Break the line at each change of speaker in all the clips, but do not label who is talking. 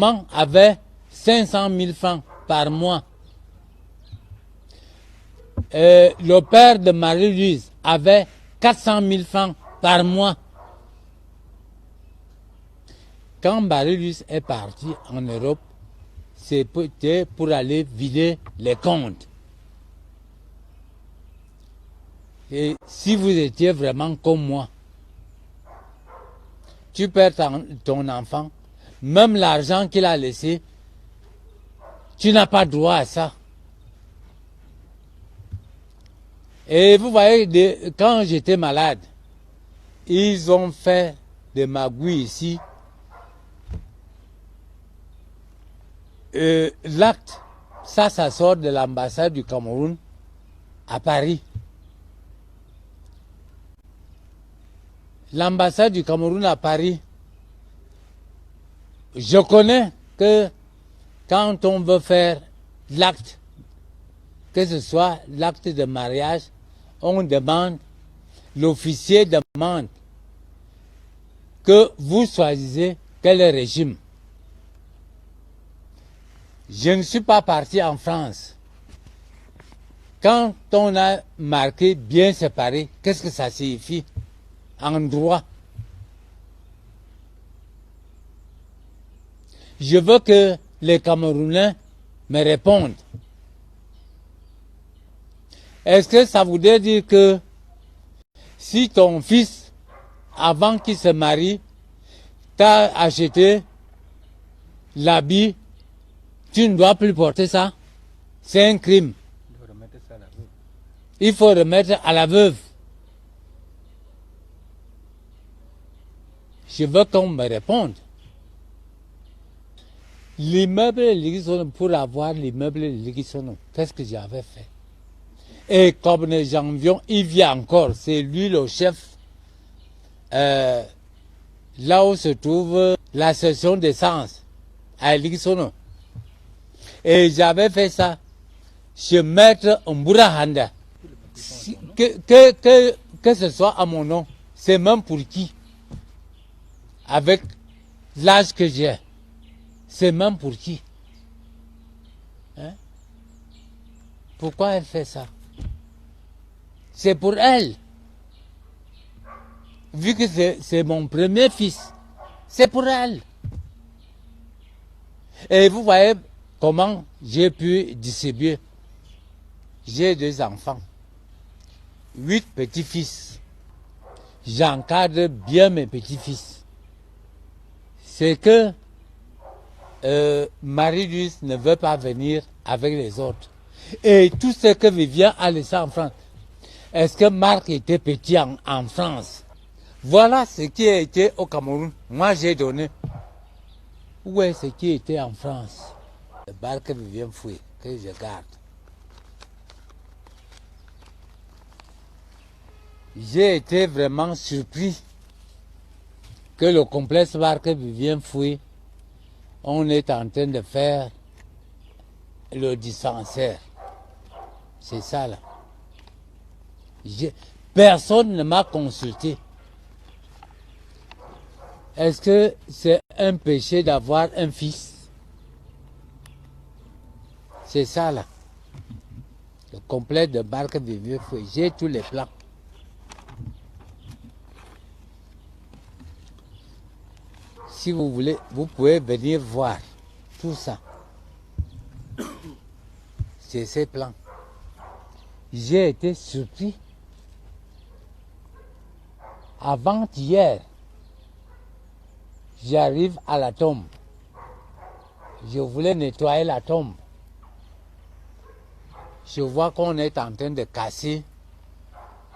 maman avait 500 000 francs par mois. Le père de Marie-Louise avait 400 000 francs par mois. Quand Marie-Louise est partie en Europe, c'était pour aller vider les comptes. Et si vous étiez vraiment comme moi, tu perds ton enfant, même l'argent qu'il a laissé, tu n'as pas droit à ça. Et vous voyez, quand j'étais malade, ils ont fait des magouilles ici. L'acte, ça sort de l'ambassade du Cameroun à Paris. L'ambassade du Cameroun à Paris, je connais que quand on veut faire l'acte, que ce soit l'acte de mariage, on demande, l'officier demande que vous choisissez quel régime. Je ne suis pas parti en France. Quand on a marqué bien séparé, qu'est-ce que ça signifie en droit? Je veux que les Camerounais me répondent. Est-ce que ça voudrait dire que si ton fils, avant qu'il se marie, t'a acheté l'habit, tu ne dois plus porter ça? C'est un crime. Il faut remettre à la veuve. Je veux qu'on me réponde. L'immeuble Ligisono, pour avoir l'immeuble Ligisono, qu'est-ce que j'avais fait? Et comme les janvier, il vient encore, c'est lui le chef, là où se trouve la section d'essence, à Ligisono. Et j'avais fait ça chez Maître Mbourahanda. Que ce soit à mon nom, c'est même pour qui? Avec l'âge que j'ai, c'est même pour qui? Hein? Pourquoi elle fait ça? C'est pour elle. Vu que c'est mon premier fils, c'est pour elle. Et vous voyez comment j'ai pu distribuer. J'ai 2 enfants, 8 petits-fils. J'encadre bien mes petits-fils. C'est que Marie-Louise ne veut pas venir avec les autres. Et tout ce que Vivien a laissé en France. Est-ce que Marc était petit en France? Voilà ce qui a été au Cameroun. Moi, j'ai donné. Où est ce qui était en France? Le bar que Vivien fouille, que je garde. J'ai été vraiment surpris que le complexe bar que Vivien fouille, on est en train de faire le dispensaire. C'est ça là. Personne ne m'a consulté. Est-ce que c'est un péché d'avoir un fils? C'est ça là. Le complexe de bar que Vivien fouille. J'ai tous les plans. Si vous voulez, vous pouvez venir voir tout ça. C'est ces plans. J'ai été surpris. Avant-hier, j'arrive à la tombe. Je voulais nettoyer la tombe. Je vois qu'on est en train de casser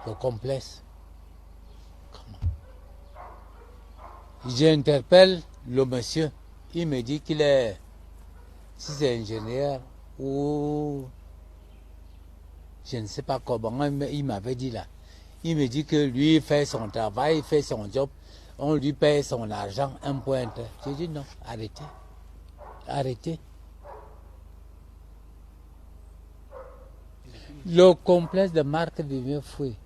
le complexe. J'interpelle le monsieur. Il me dit qu'il est, si c'est ingénieur ou je ne sais pas comment, il m'avait dit là. Il me dit que lui fait son travail, il fait son job, on lui paye son argent, un point. J'ai dit non, arrêtez. Arrêtez. Le complexe de Marc Vivien Fouille.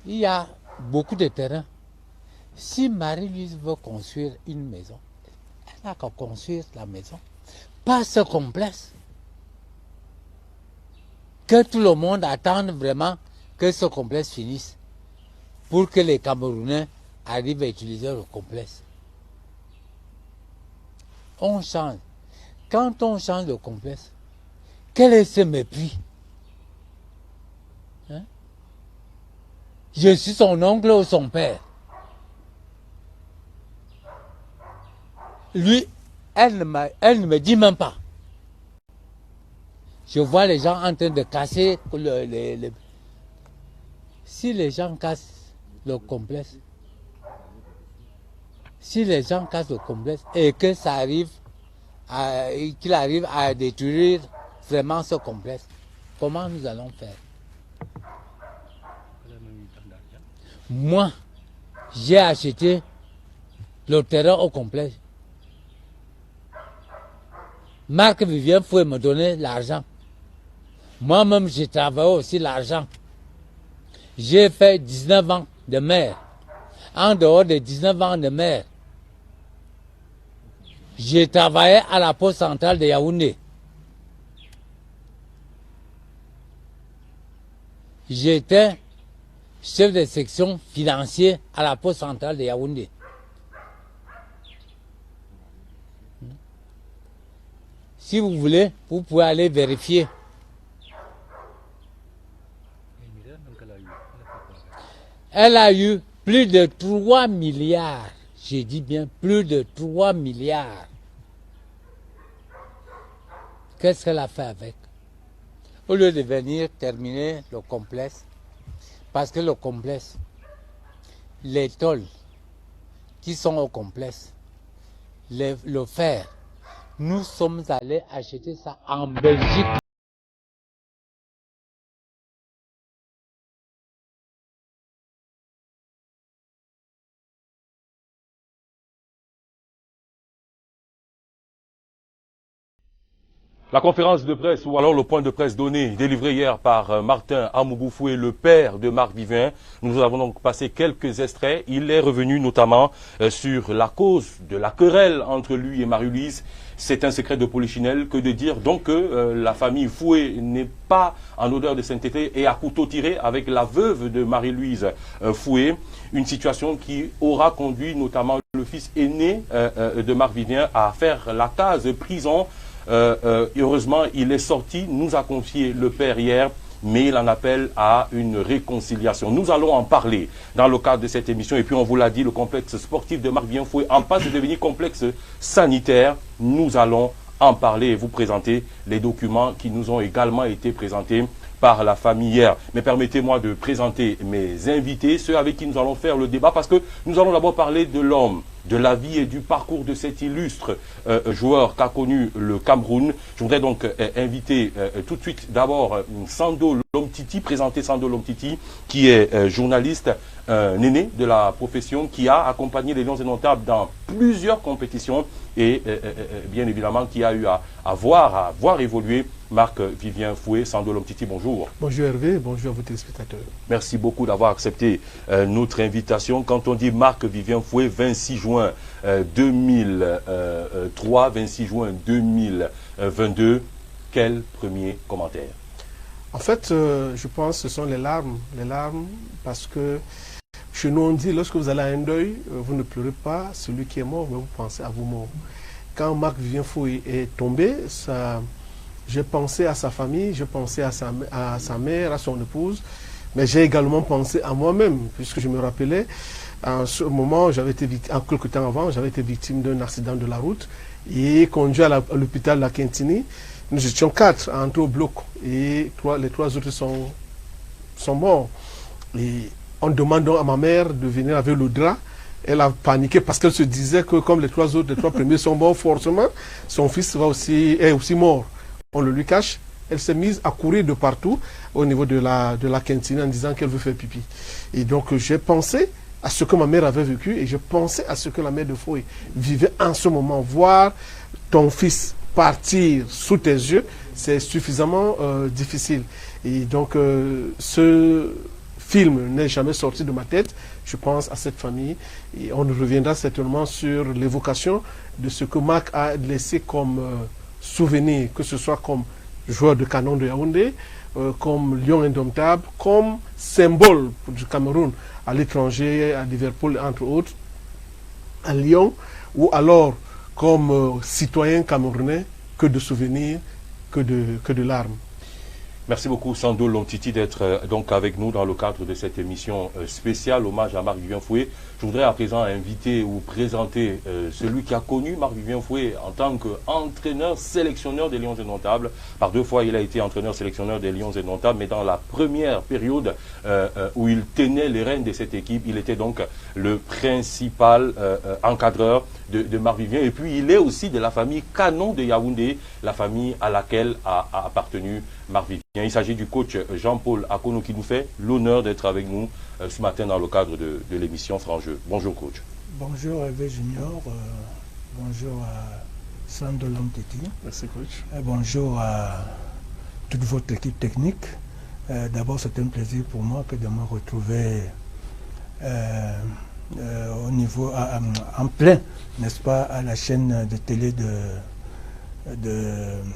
Il y a beaucoup de terrain. Si Marie-Louise veut construire une maison, n'a qu'à construire la maison. Pas ce complexe. Que tout le monde attende vraiment que ce complexe finisse pour que les Camerounais arrivent à utiliser le complexe. On change. Quand on change le complexe, quel est ce mépris? Hein? Je suis son oncle ou son père. Lui, elle ne me dit même pas. Je vois les gens en train de casser Si les gens cassent le complexe, et que ça arrive, qu'il arrive à détruire vraiment ce complexe, comment nous allons faire? Moi, j'ai acheté le terrain au complexe. Marc Vivien Foué me donner l'argent. Moi-même, j'ai travaillé aussi l'argent. J'ai fait 19 ans de maire. En dehors des 19 ans de maire, j'ai travaillé à la poste centrale de Yaoundé. J'étais chef de section financier à la poste centrale de Yaoundé. Si vous voulez, vous pouvez aller vérifier. Elle a eu plus de 3 milliards. J'ai dit bien plus de 3 milliards. Qu'est-ce qu'elle a fait avec? Au lieu de venir terminer le complexe, parce que le complexe, les tôles qui sont au complexe, le fer, nous sommes allés acheter ça en Belgique.
La conférence de presse, ou alors le point de presse délivré hier par Martin Amougou Foué, le père de Marc Vivien. Nous avons donc passé quelques extraits. Il est revenu notamment sur la cause de la querelle entre lui et Marie-Louise. C'est un secret de polichinelle que de dire donc que la famille Foué n'est pas en odeur de sainteté et à couteau tiré avec la veuve de Marie-Louise Foué. Une situation qui aura conduit notamment le fils aîné de Marc Vivien à faire la case prison. Heureusement, il est sorti, nous a confié le père hier, mais il en appelle à une réconciliation. Nous allons en parler dans le cadre de cette émission. Et puis, on vous l'a dit, le complexe sportif de Marc Vivien Foué en passe de devenir complexe sanitaire. Nous allons en parler et vous présenter les documents qui nous ont également été présentés par la famille hier. Mais permettez-moi de présenter mes invités, ceux avec qui nous allons faire le débat, parce que nous allons d'abord parler de l'homme, de la vie et du parcours de cet illustre joueur qu'a connu le Cameroun. Je voudrais donc inviter tout de suite d'abord Sando Lomtiti, présenter Sando Lomtiti, qui est journaliste, aîné de la profession, qui a accompagné les Lions Indomptables dans plusieurs compétitions et bien évidemment qui a eu à voir évoluer Marc Vivien Foué. Sando Lomtiti, bonjour.
Bonjour Hervé, bonjour à vos téléspectateurs.
Merci beaucoup d'avoir accepté notre invitation. Quand on dit Marc Vivien Foué, 26 juin 2003, 26 juin 2022, quel premier commentaire?
En fait, je pense que ce sont les larmes parce que chez nous on dit, lorsque vous allez à un deuil, vous ne pleurez pas celui qui est mort, mais vous pensez à vous mort. Quand Marc Vivien Foué est tombé, j'ai pensé à sa famille, j'ai pensé à sa mère, à son épouse, mais j'ai également pensé à moi-même, puisque je me rappelais, en ce moment, quelque temps avant, j'avais été victime d'un accident de la route et conduit à l'hôpital de la Quintini. Nous étions 4 à entrer au bloc et les 3 autres sont morts. Et en demandant à ma mère de venir avec le drap, elle a paniqué parce qu'elle se disait que comme les 3 premiers sont morts, forcément, son fils est aussi mort. On le lui cache. Elle s'est mise à courir de partout au niveau de la cantine en disant qu'elle veut faire pipi. Et donc j'ai pensé à ce que ma mère avait vécu et je pensais à ce que la mère de Foué vivait en ce moment. Voir ton fils partir sous tes yeux, c'est suffisamment difficile. Et donc ce film n'est jamais sorti de ma tête. Je pense à cette famille et on reviendra certainement sur l'évocation de ce que Marc a laissé comme souvenir, que ce soit comme joueur de canon de Yaoundé, comme lion indomptable, comme symbole du Cameroun à l'étranger, à Liverpool entre autres, à Lyon, ou alors comme citoyen camerounais, que de souvenirs, que de larmes.
Merci beaucoup Sando Lomtiti d'être donc avec nous dans le cadre de cette émission spéciale hommage à Marc-Vivien Foué. Je voudrais à présent inviter ou présenter celui qui a connu Marc-Vivien Foué en tant qu'entraîneur sélectionneur des Lions Indomptables. Par 2 fois il a été entraîneur sélectionneur des Lions Indomptables, mais dans la première période où il tenait les rênes de cette équipe, il était donc le principal encadreur de Marc-Vivien. Et puis il est aussi de la famille Canon de Yaoundé, la famille à laquelle a appartenu Marc-Vivien. Il s'agit du coach Jean-Paul Akono qui nous fait l'honneur d'être avec nous ce matin dans le cadre de l'émission Franc Jeu. Bonjour coach.
Bonjour Hervé Junior, bonjour à Sando Lomtiti.
Merci coach.
Bonjour à toute votre équipe technique. D'abord c'est un plaisir pour moi que de me retrouver au niveau, en plein, n'est-ce pas, à la chaîne de télé de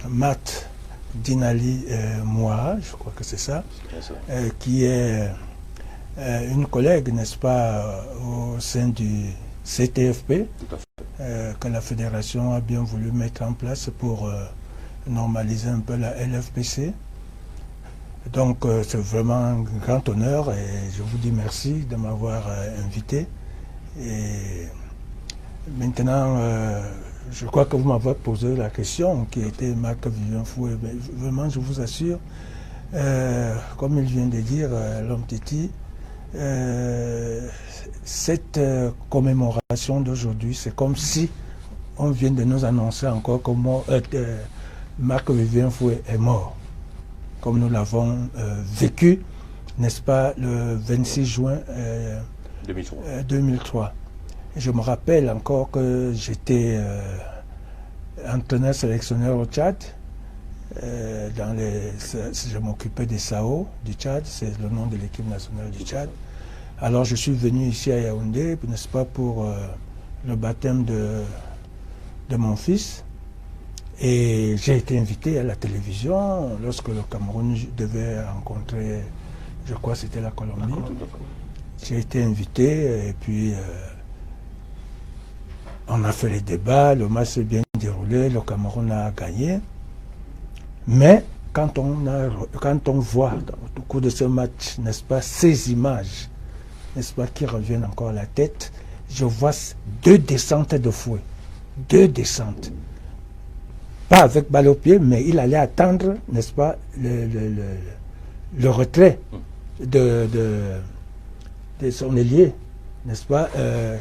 Matt Dinali Moa, je crois que c'est ça, qui est une collègue, n'est-ce pas, au sein du CTFP, que la fédération a bien voulu mettre en place pour normaliser un peu la LFPC. Donc c'est vraiment un grand honneur et je vous dis merci de m'avoir invité. Et maintenant, je crois que vous m'avez posé la question qui était Marc-Vivien Foué. Vraiment, je vous assure, comme il vient de dire, Lomtiti, cette commémoration d'aujourd'hui, c'est comme si on vient de nous annoncer encore que Marc-Vivien Foué est mort, comme nous l'avons vécu, n'est-ce pas, le 26 juin 2003. Je me rappelle encore que j'étais entraîneur sélectionneur au Tchad. Je m'occupais des SAO du Tchad, c'est le nom de l'équipe nationale du Tchad. Alors je suis venu ici à Yaoundé, n'est-ce pas, pour le baptême de mon fils. Et j'ai été invité à la télévision lorsque le Cameroun devait rencontrer, je crois que c'était la Colombie. J'ai été invité et puis on a fait les débats, le match s'est bien déroulé, le Cameroun a gagné. Mais quand on voit au cours de ce match, n'est-ce pas, ces images, n'est-ce pas, qui reviennent encore à la tête, je vois 2 descentes de Foué. 2 descentes. Pas avec balle au pied, mais il allait attendre, n'est-ce pas, le retrait de son ailier, n'est-ce pas,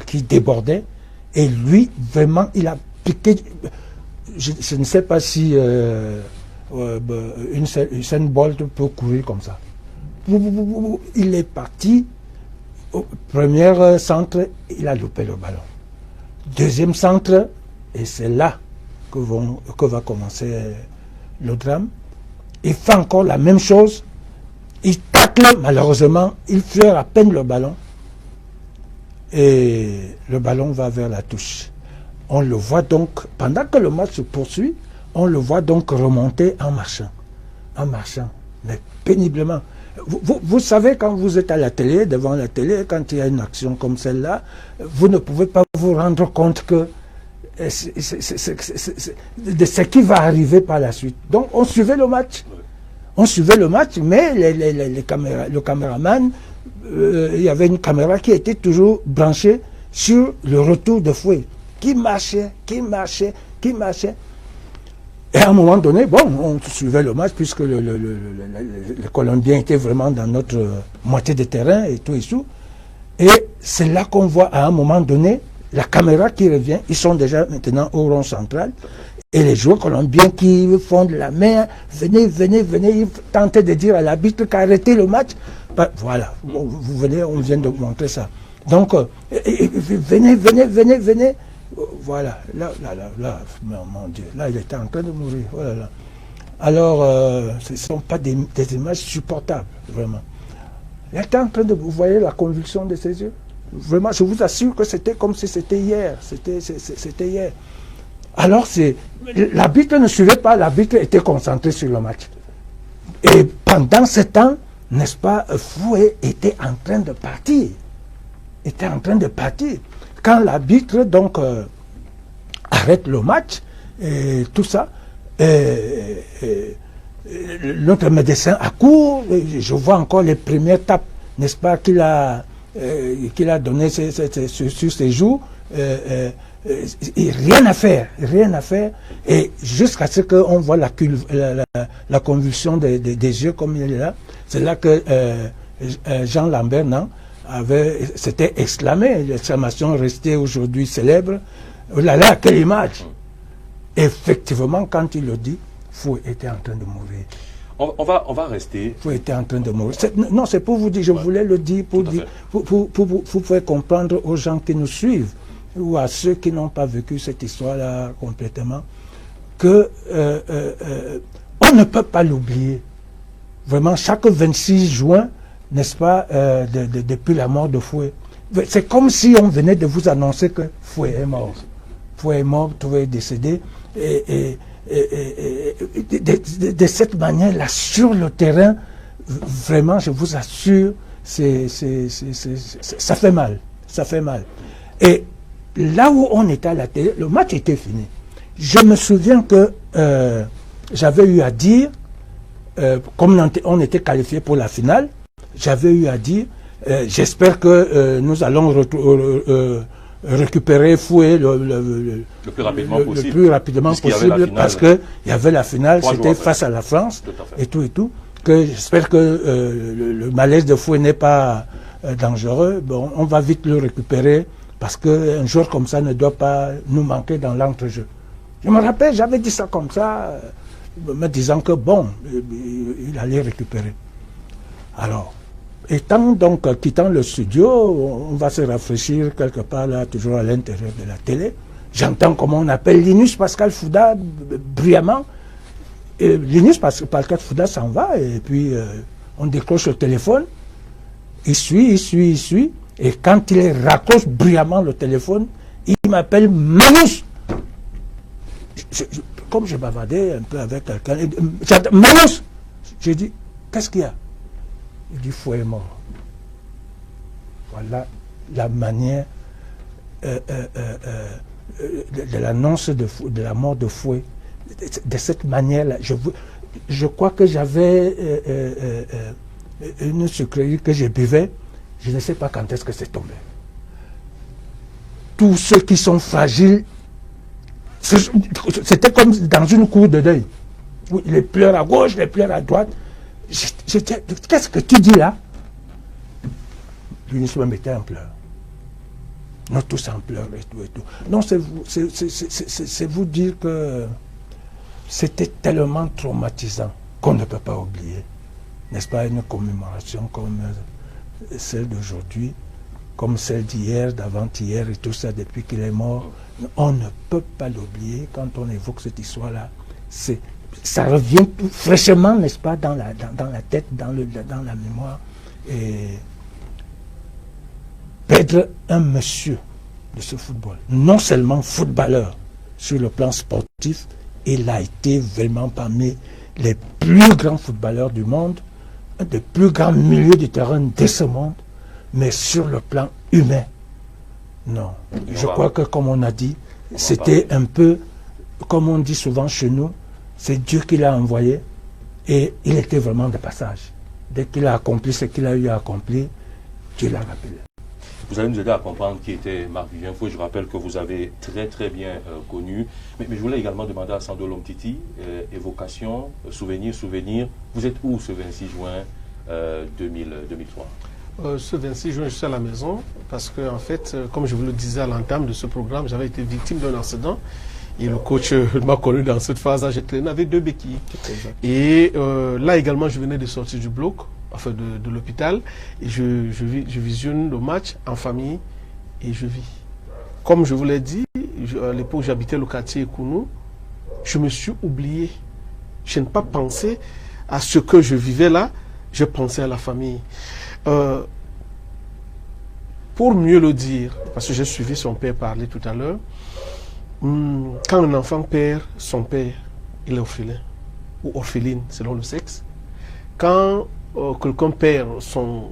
qui débordait. Et lui, vraiment, il a piqué. Je ne sais pas si Usain Bolt peut courir comme ça. Il est parti. Au premier centre, il a loupé le ballon. Deuxième centre, et c'est là que va commencer le drame. Il fait encore la même chose. Il tacle, malheureusement, il fleure à peine le ballon. Et le ballon va vers la touche. On le voit donc, pendant que le match se poursuit, on le voit donc remonter en marchant, mais péniblement. Vous savez, quand vous êtes à la télé, devant la télé, quand il y a une action comme celle-là, vous ne pouvez pas vous rendre compte que de ce qui va arriver par la suite. Donc on suivait le match. Mais le caméraman, il y avait une caméra qui était toujours branchée sur le retour de Foué, qui marchait. Et à un moment donné, bon, on suivait le match puisque les Colombiens étaient vraiment dans notre moitié de terrain et tout. Et c'est là qu'on voit à un moment donné la caméra qui revient. Ils sont déjà maintenant au rond central. Et les joueurs colombiens qui font de la main, venez, ils tentaient de dire à l'arbitre qu'arrêtez le match. Ben, voilà, vous venez, on vient de montrer ça. Donc, venez. Voilà, là, mon Dieu, là, il était en train de mourir. Oh là là. Alors, ce ne sont pas des images supportables, vraiment. Il était en train de... Vous voyez la convulsion de ses yeux? Vraiment, je vous assure que c'était comme si c'était hier. C'était hier. Alors, l'arbitre ne suivait pas, l'arbitre était concentré sur le match. Et pendant ce temps, n'est-ce pas, Fouet était en train de partir. Quand l'arbitre, donc, arrête le match, et tout ça, notre médecin accourt, je vois encore les premières tapes, n'est-ce pas, qu'il a donné sur ses joues, et rien à faire, et jusqu'à ce qu'on voit la convulsion des yeux comme il est là. C'est là que Jean Lambert s'était exclamé, l'exclamation restée aujourd'hui célèbre. Oh là là, quelle image! Effectivement, quand il le dit, Fouet était en train de mourir.
On va rester.
Fouet était en train de mourir. Non, c'est pour vous dire, je voulais le dire pour faire comprendre aux gens qui nous suivent, ou à ceux qui n'ont pas vécu cette histoire-là complètement, que on ne peut pas l'oublier. Vraiment, chaque 26 juin, n'est-ce pas, depuis la mort de Fouet, c'est comme si on venait de vous annoncer que Fouet est mort. Fouet est mort, Fouet est décédé. Et de cette manière-là, sur le terrain, vraiment, je vous assure, ça fait mal. Et là où on était à la télé, le match était fini. Je me souviens que j'avais eu à dire, comme on était qualifié pour la finale, j'avais eu à dire, j'espère que nous allons récupérer Fouet le plus rapidement possible, parce qu'il y avait la finale, c'était face à la France, et tout, que j'espère que le malaise de Fouet n'est pas dangereux. Bon, on va vite le récupérer, parce qu'un joueur comme ça ne doit pas nous manquer dans l'entrejeu. Je me rappelle, j'avais dit ça comme ça, me disant que bon, il allait récupérer. Alors, quittant le studio, on va se rafraîchir quelque part là, toujours à l'intérieur de la télé. J'entends comment on appelle Linus Pascal Fouda bruyamment. Linus Pascal Fouda s'en va, et puis on décroche le téléphone. Il suit. Et quand il raccroche bruyamment le téléphone, il m'appelle Manus. Comme je bavardais un peu avec quelqu'un, Manus! J'ai dit, qu'est-ce qu'il y a? Il dit, Fouet est mort. Voilà la manière de l'annonce de la mort de Fouet. De cette manière-là, je crois que j'avais une sucrerie que je buvais. Je ne sais pas quand est-ce que c'est tombé. Tous ceux qui sont fragiles, c'était comme dans une cour de deuil. Les pleurs à gauche, les pleurs à droite. Qu'est-ce que tu dis là? Lui, me mettait en pleurs. Nous tous en pleurs et tout. Non, c'est vous dire que c'était tellement traumatisant qu'on ne peut pas oublier. N'est-ce pas, une commémoration comme celle d'aujourd'hui, comme celle d'hier, d'avant-hier et tout ça depuis qu'il est mort. On ne peut pas l'oublier quand on évoque cette histoire-là. Ça revient tout fraîchement, n'est-ce pas, dans la tête, dans la mémoire. Et perdre un monsieur de ce football, non seulement footballeur sur le plan sportif, il a été vraiment parmi les plus grands footballeurs du monde, un des plus grands milieux du terrain de ce monde, mais sur le plan humain, non. Je crois que, comme on a dit, c'était un peu, comme on dit souvent chez nous, c'est Dieu qui l'a envoyé, et il était vraiment de passage. Dès qu'il a accompli ce qu'il a eu à accomplir, Dieu l'a rappelé.
Vous allez nous aider à comprendre qui était Marc-Vivien Fouet. Je rappelle que vous avez très très bien connu. Mais je voulais également demander à Sando Lomtiti, évocation, souvenir. Vous êtes où ce 26 juin 2003 ?
Ce 26 juin, je suis à la maison parce que, en fait, comme je vous le disais à l'entame de ce programme, j'avais été victime d'un accident. Et le coach m'a connu dans cette phase-là. J'étais avec 2 béquilles. Et là également, je venais de sortir du bloc, enfin de l'hôpital. Et je visionne le match en famille et je vis. Comme je vous l'ai dit, à l'époque, j'habitais le quartier Kounou. Je me suis oublié. Je n'ai pas pensé à ce que je vivais là. je pensais à la famille. Pour mieux le dire, parce que j'ai suivi son père parler tout à l'heure, quand un enfant perd son père, il est orphelin ou orpheline selon le sexe. Quand quelqu'un perd son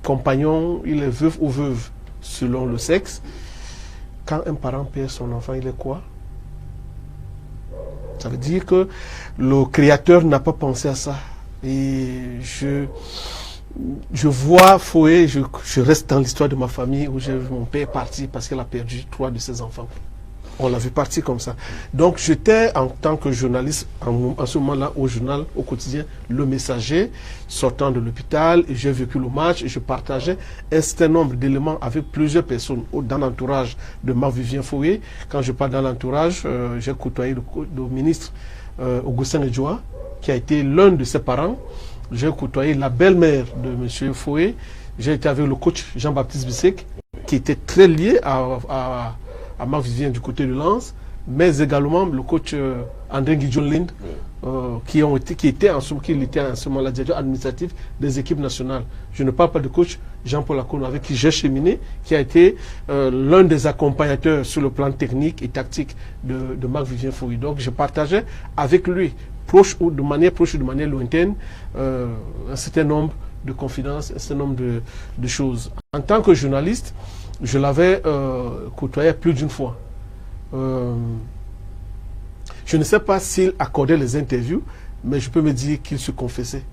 compagnon, il est veuf ou veuve selon le sexe. Quand un parent perd son enfant, il est quoi? Ça veut dire que le Créateur n'a pas pensé à ça. Et je vois Foé, je reste dans l'histoire de ma famille où j'ai vu mon père partir parce qu'il a perdu 3 de ses enfants. On l'a vu partir comme ça. Donc j'étais en tant que journaliste en ce moment-là au journal, au quotidien, Le Messager, sortant de l'hôpital, et j'ai vécu le match et je partageais un certain nombre d'éléments avec plusieurs personnes dans l'entourage de Marc-Vivien Foé. Quand je parle dans l'entourage, j'ai côtoyé le ministre Augustin Edjoa, qui a été l'un de ses parents. J'ai côtoyé la belle-mère de M. Foé. J'ai été avec le coach Jean-Baptiste Bissek, qui était très lié à Marc-Vivien du côté de Lens, mais également le coach André Guidjon-Lind, qui était en ce moment-là directeur administratif des équipes nationales. Je ne parle pas de coach Jean-Paul Akono, avec qui j'ai cheminé, qui a été l'un des accompagnateurs sur le plan technique et tactique de Marc-Vivien Foé. Donc je partageais avec lui, proche ou de manière lointaine, un certain nombre de confidences, un certain nombre de choses. En tant que journaliste, je l'avais côtoyé plus d'une fois. Je ne sais pas s'il accordait les interviews, mais je peux me dire qu'il se confessait.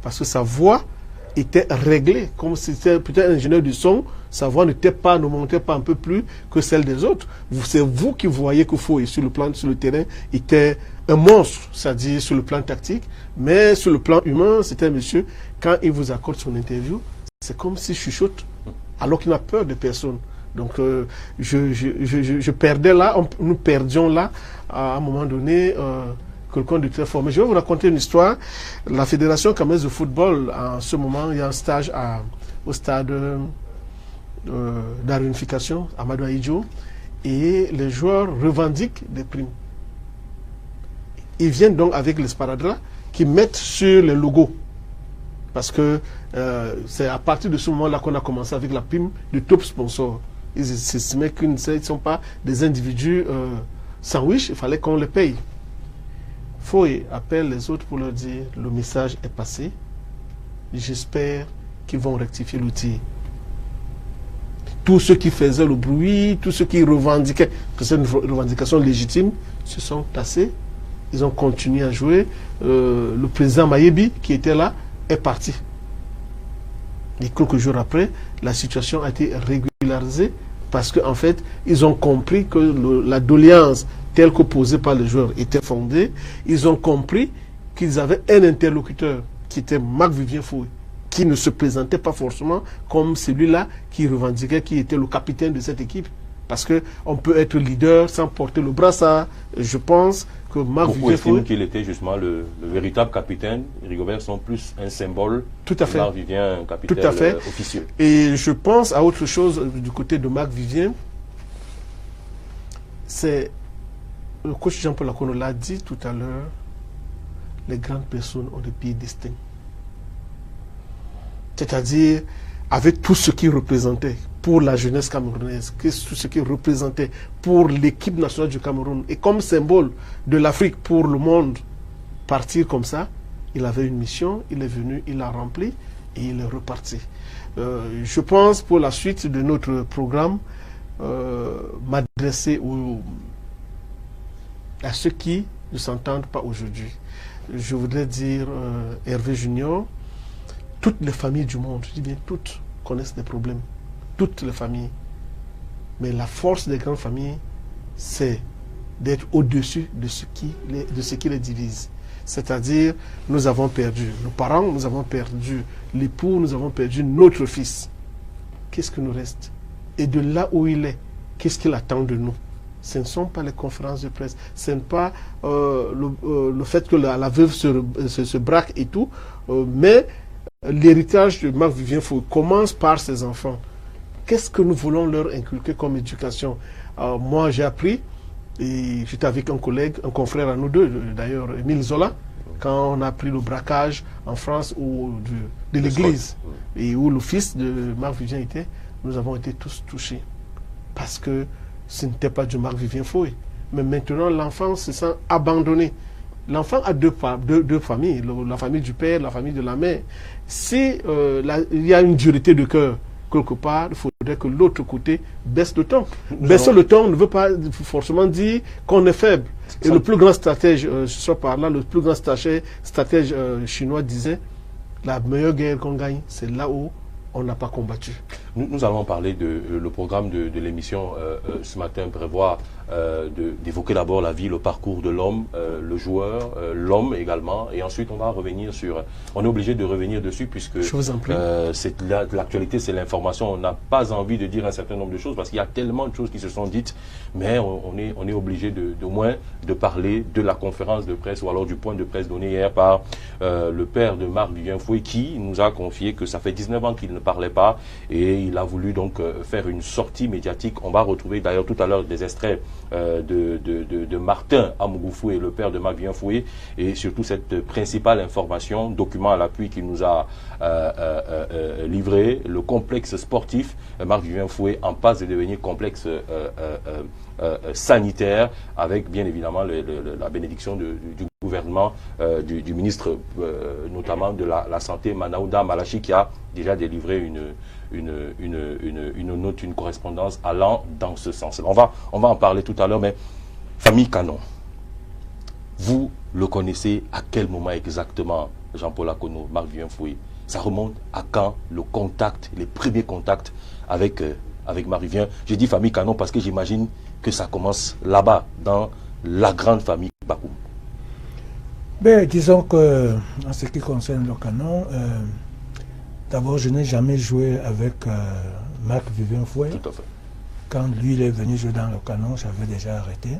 Parce que sa voix était réglée. Comme si c'était peut-être un ingénieur du son, sa voix ne montait pas un peu plus que celle des autres. C'est vous qui voyez que Foé, sur le terrain, était un monstre, c'est-à-dire sur le plan tactique, mais sur le plan humain, c'était un monsieur, quand il vous accorde son interview, c'est comme s'il chuchote, alors qu'il n'a peur de personne. Donc je perdais là, nous perdions là, à un moment donné, quelqu'un de très fort. Mais je vais vous raconter une histoire. La Fédération camerounaise de football, en ce moment, il y a un stage au stade de la réunification, à Amadou Ahidjo, et les joueurs revendiquent des primes. Ils viennent donc avec les sparadraps qui mettent sur les logos. Parce que c'est à partir de ce moment-là qu'on a commencé avec la prime de top sponsor. Ils estimaient qu'ils ne sont pas des individus sandwich, il fallait qu'on les paye. Foé appelle les autres pour leur dire le message est passé. J'espère qu'ils vont rectifier l'outil. Tous ceux qui faisaient le bruit, tous ceux qui revendiquaient, que c'est une revendication légitime, se sont tassés. Ils ont continué à jouer. Le président Mayebi, qui était là, est parti. Et quelques jours après, la situation a été régularisée parce qu'en fait, ils ont compris que la doléance telle que posée par les joueurs était fondée. Ils ont compris qu'ils avaient un interlocuteur qui était Marc-Vivien Foé, qui ne se présentait pas forcément comme celui-là qui revendiquait, qui était le capitaine de cette équipe. Parce qu'on peut être leader sans porter le brassard. Je pense que Marc-Vivien Foé...
qu'il était justement le véritable capitaine. Rigobert sont plus un symbole.
Tout à fait.
Marc-Vivien, capitaine
tout à fait.
Officieux.
Et je pense à autre chose du côté de Marc-Vivien. C'est... Le coach Jean-Paul Akono l'a dit tout à l'heure. Les grandes personnes ont des pieds distincts. C'est-à-dire, avec tout ce qu'il représentait pour la jeunesse camerounaise, tout ce qu'il représentait pour l'équipe nationale du Cameroun, et comme symbole de l'Afrique pour le monde, partir comme ça, il avait une mission, il est venu, il l'a rempli, et il est reparti. Je pense, pour la suite de notre programme, m'adresser à ceux qui ne s'entendent pas aujourd'hui. Je voudrais dire, Hervé Junior, toutes les familles du monde, je dis bien toutes, connaissent des problèmes. Toutes les familles. Mais la force des grandes familles, c'est d'être au-dessus de ce qui les divise. C'est-à-dire, nous avons perdu nos parents, nous avons perdu l'époux, nous avons perdu notre fils. Qu'est-ce qui nous reste? Et de là où il est, qu'est-ce qu'il attend de nous? Ce ne sont pas les conférences de presse, ce n'est pas le fait que la veuve se braque et tout, mais l'héritage de Marc-Vivien Foé commence par ses enfants. Qu'est-ce que nous voulons leur inculquer comme éducation? Moi, j'ai appris, et j'étais avec un collègue, un confrère à nous deux, d'ailleurs, Émile Zola, quand on a pris le braquage en France de l'église, et où le fils de Marc-Vivien était, nous avons été tous touchés. Parce que ce n'était pas du Marc-Vivien Foué. Mais maintenant, l'enfant se sent abandonné. L'enfant a deux familles, la famille du père, la famille de la mère. Si il y a une dureté de cœur quelque part, il faudrait que l'autre côté baisse le ton. Baisser le ton ne veut pas forcément dire qu'on est faible. Et le plus grand stratège, le plus grand stratège chinois disait, la meilleure guerre qu'on gagne, c'est là où on n'a pas combattu.
Nous allons parler de le programme de l'émission ce matin prévoit d'évoquer d'abord la vie, le parcours de l'homme, le joueur, l'homme également, et ensuite on va revenir sur, on est obligé de revenir dessus puisque l'actualité c'est l'information, on n'a pas envie de dire un certain nombre de choses parce qu'il y a tellement de choses qui se sont dites, mais on est obligé de moins de parler de la conférence de presse ou alors du point de presse donné hier par le père de Marc-Vivien Foué qui nous a confié que ça fait 19 ans qu'il ne parlait pas et il a voulu donc faire une sortie médiatique. On va retrouver d'ailleurs tout à l'heure des extraits de Martin Amougou Foué, le père de Marc-Vivien Foué, et surtout cette principale information, document à l'appui qu'il nous a livré, le complexe sportif Marc-Vivien Foué en passe de devenir complexe sanitaire, avec bien évidemment la bénédiction du gouvernement, du ministre notamment de la Santé, Manaouda Malachi, qui a déjà délivré une note, une correspondance allant dans ce sens. On va en parler tout à l'heure, mais famille Canon, vous le connaissez à quel moment exactement, Jean-Paul Akono, Marc-Vivien Foué? Ça remonte à quand le contact, les premiers contacts avec Marc-Vivien? J'ai dit famille Canon parce que j'imagine que ça commence là-bas, dans la grande famille Bakoum.
Ben, disons que, en ce qui concerne le Canon, d'abord, je n'ai jamais joué avec Marc-Vivien Foué.
Tout à fait.
Quand lui, il est venu jouer dans le Canon, j'avais déjà arrêté.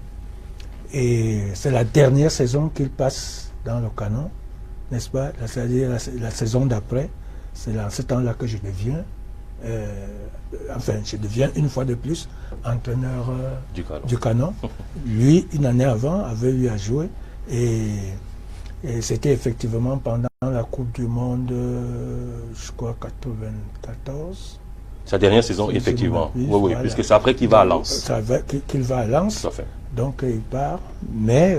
Et c'est la dernière saison qu'il passe dans le Canon, n'est-ce pas? C'est-à-dire la saison d'après, c'est dans ce temps-là que je deviens, je deviens une fois de plus entraîneur du Canon. Lui, une année avant, avait eu à jouer. Et c'était effectivement pendant la Coupe du Monde, je crois, 94.
Sa dernière saison, effectivement. Oui, voilà. Puisque c'est après qu'il va à Lens.
Qu'il va à Lens.
Tout à fait.
Donc il part. Mais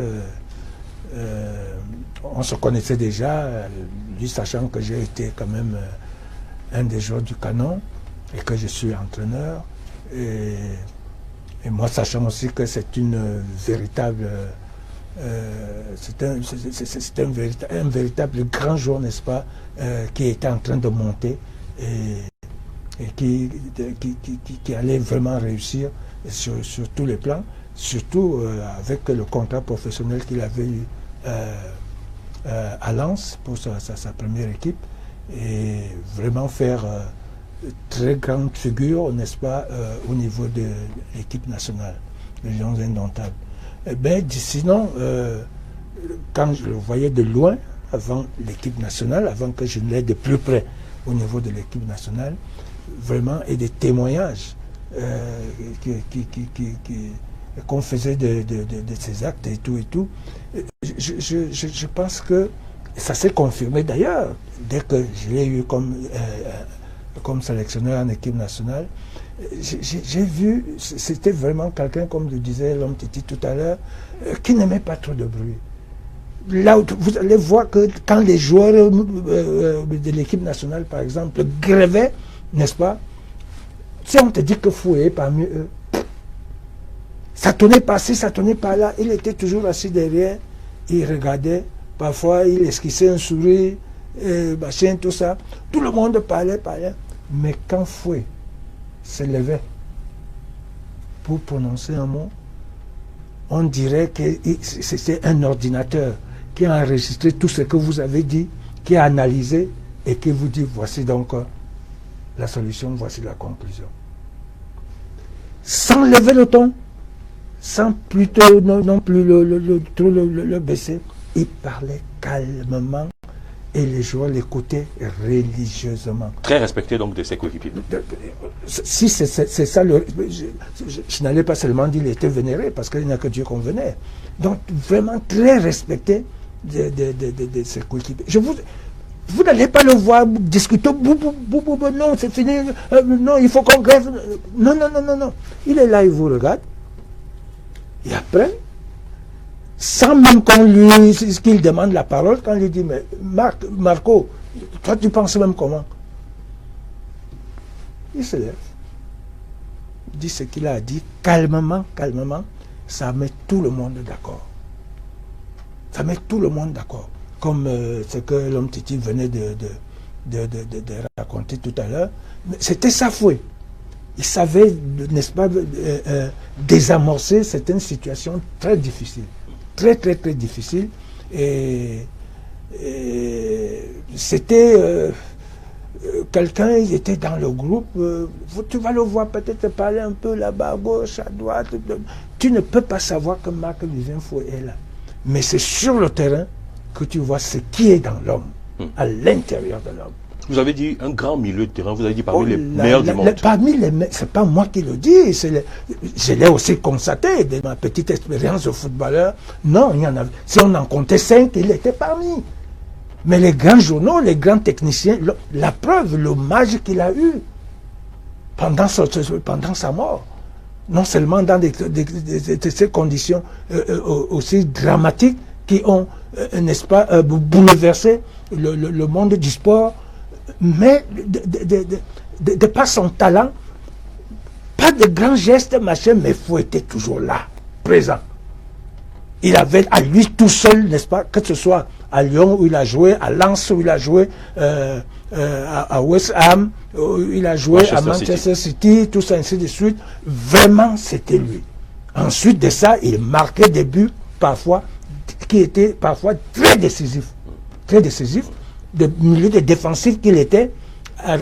on se connaissait déjà, lui sachant que j'ai été quand même un des joueurs du Canon et que je suis entraîneur. Et moi, sachant aussi que c'est une véritable... c'est un véritable grand joueur, n'est-ce pas, qui était en train de monter et qui allait vraiment réussir sur tous les plans, surtout avec le contrat professionnel qu'il avait eu à Lens pour sa première équipe, et vraiment faire très grande figure, n'est-ce pas, au niveau de l'équipe nationale, les Lions Indomptables. Sinon, quand je le voyais de loin, avant l'équipe nationale, avant que je ne l'aie de plus près au niveau de l'équipe nationale, vraiment, et des témoignages qu'on faisait de ces actes et tout, je pense que ça s'est confirmé d'ailleurs, dès que je l'ai eu comme sélectionneur en équipe nationale. J'ai vu, c'était vraiment quelqu'un, comme le disait l'homme Titi tout à l'heure, qui n'aimait pas trop de bruit. Là où vous allez voir que quand les joueurs de l'équipe nationale, par exemple, grévaient, n'est-ce pas, si on te dit que Foué parmi eux, ça tournait pas ci, ça tournait pas là, il était toujours assis derrière, il regardait, parfois il esquissait un sourire, machin, tout ça. Tout le monde parlait, mais quand Foué se levait pour prononcer un mot, on dirait que c'est un ordinateur qui a enregistré tout ce que vous avez dit, qui a analysé et qui vous dit voici donc la solution, voici la conclusion. Sans lever le ton, sans plutôt non plus le baisser, il parlait calmement et les joueurs l'écoutaient religieusement. Très
respecté donc de ses coéquipiers.
Si c'est ça, je n'allais pas seulement dire qu'il était vénéré, parce qu'il n'y a que Dieu qu'on venait. Donc vraiment très respecté de ses coéquipiers. Vous n'allez pas le voir discuter, non, c'est fini, non, il faut qu'on grève. Non. Il est là, il vous regarde. Et après, sans même qu'il demande la parole, quand il lui dit, mais Marco, toi tu penses même comment? Il se lève, dit ce qu'il a dit, calmement, ça met tout le monde d'accord. Ça met tout le monde d'accord. Comme ce que l'homme Titi venait de raconter tout à l'heure. C'était sa fouet. Il savait, n'est-ce pas, désamorcer certaines situations très difficiles. Très difficiles. Et c'était quelqu'un, il était dans le groupe. Tu vas le voir peut-être parler un peu là-bas, à gauche, à droite. Tu ne peux pas savoir que Marc Vivien Foé est là. Mais c'est sur le terrain que tu vois ce qui est dans l'homme, à l'intérieur de l'homme.
Vous avez dit un grand milieu de terrain, vous avez dit parmi les meilleurs du monde.
Parmi les meilleurs, c'est pas moi qui le dis, je l'ai aussi constaté de ma petite expérience de footballeur. Non, il y en avait. Si on en comptait 5, il était parmi. Mais les grands journaux, les grands techniciens, la preuve, l'hommage qu'il a eu pendant sa mort, non seulement dans ces conditions aussi dramatiques qui ont, n'est-ce pas, bouleversé le monde du sport, mais de par son talent, pas de grands gestes, machin, mais Foué était toujours là, présent. Il avait à lui tout seul, n'est-ce pas, que ce soit à Lyon où il a joué, à Lens où il a joué, à West Ham où il a joué, à Manchester City, tout ça, ainsi de suite. Vraiment, c'était lui. Ensuite de ça, il marquait des buts, parfois, qui étaient parfois très décisifs. Très décisifs. De milieu de défensif qu'il était, un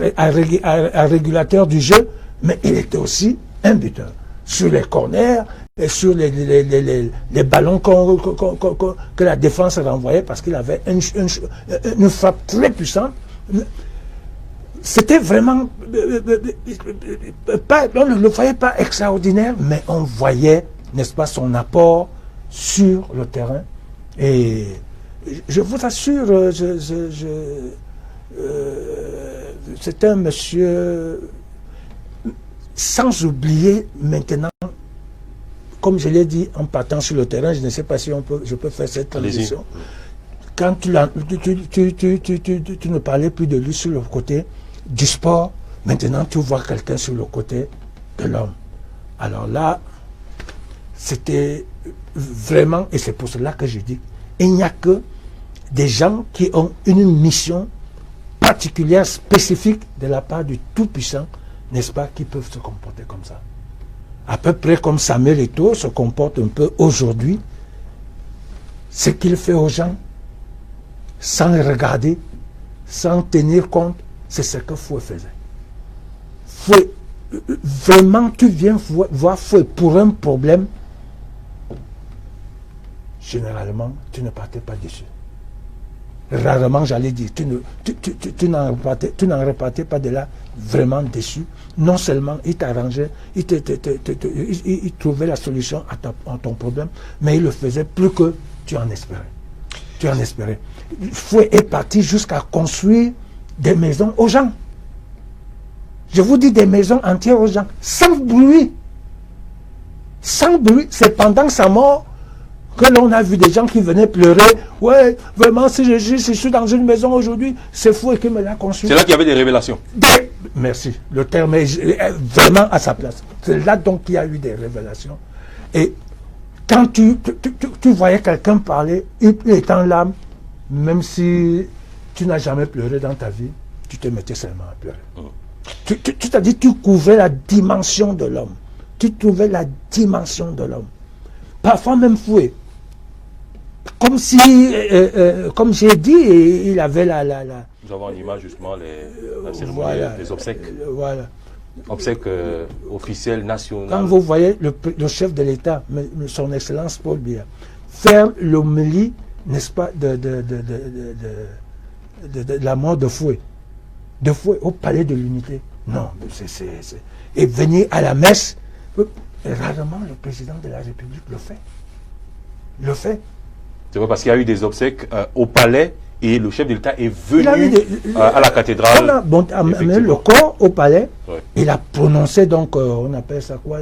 régulateur du jeu, mais il était aussi un buteur. Sur les corners, et sur les ballons que la défense renvoyait, parce qu'il avait une frappe très puissante. C'était vraiment... on ne le voyait pas extraordinaire, mais on voyait, n'est-ce pas, son apport sur le terrain. Et je vous assure, c'est un monsieur... Sans oublier maintenant, comme je l'ai dit en partant sur le terrain, je ne sais pas si je peux faire cette transition. Quand tu ne parlais plus de lui sur le côté du sport, maintenant tu vois quelqu'un sur le côté de l'homme. Alors là, c'était vraiment, et c'est pour cela que je dis, il n'y a que des gens qui ont une mission particulière, spécifique de la part du Tout-Puissant, n'est-ce pas, qui peuvent se comporter comme ça. À peu près comme Samuel Eto'o se comporte un peu aujourd'hui. Ce qu'il fait aux gens, sans regarder, sans tenir compte, c'est ce que Foué faisait. Foué, vraiment, tu viens voir Foué pour un problème, généralement, tu ne partais pas dessus. Rarement, j'allais dire, tu n'en repartais pas de là vraiment déçu. Non seulement il t'arrangeait, il trouvait la solution à ton problème, mais il le faisait plus que tu en espérais. Tu en espérais. Foué est parti jusqu'à construire des maisons aux gens. Je vous dis des maisons entières aux gens, sans bruit. Sans bruit. C'est pendant sa mort que l'on a vu des gens qui venaient pleurer. Ouais, vraiment, si je suis dans une maison aujourd'hui, c'est Foué qui me l'a construit.
C'est là qu'il y avait des révélations.
Merci. Le terme est vraiment à sa place. C'est là donc qu'il y a eu des révélations. Et quand tu voyais quelqu'un parler, il étant l'âme, même si tu n'as jamais pleuré dans ta vie, tu te mettais seulement à pleurer. Tu t'as dit, tu couvrais la dimension de l'homme. Tu trouvais la dimension de l'homme. Parfois même Foué. Comme si, comme j'ai dit, il avait la...
Nous avons en image justement la cérémonie des obsèques.
Voilà.
Obsèques officielles nationales.
Quand vous voyez le chef de l'État, son Excellence Paul Biya, faire l'homélie, n'est-ce pas, de la mort de Foué. De Foué au palais de l'Unité. Non, et venir à la messe, rarement le président de la République le fait. Le fait.
C'est vrai, parce qu'il y a eu des obsèques au palais et le chef de l'État est venu à la cathédrale.
On a amené le corps au palais.
Ouais.
Il a prononcé, donc, on appelle ça quoi,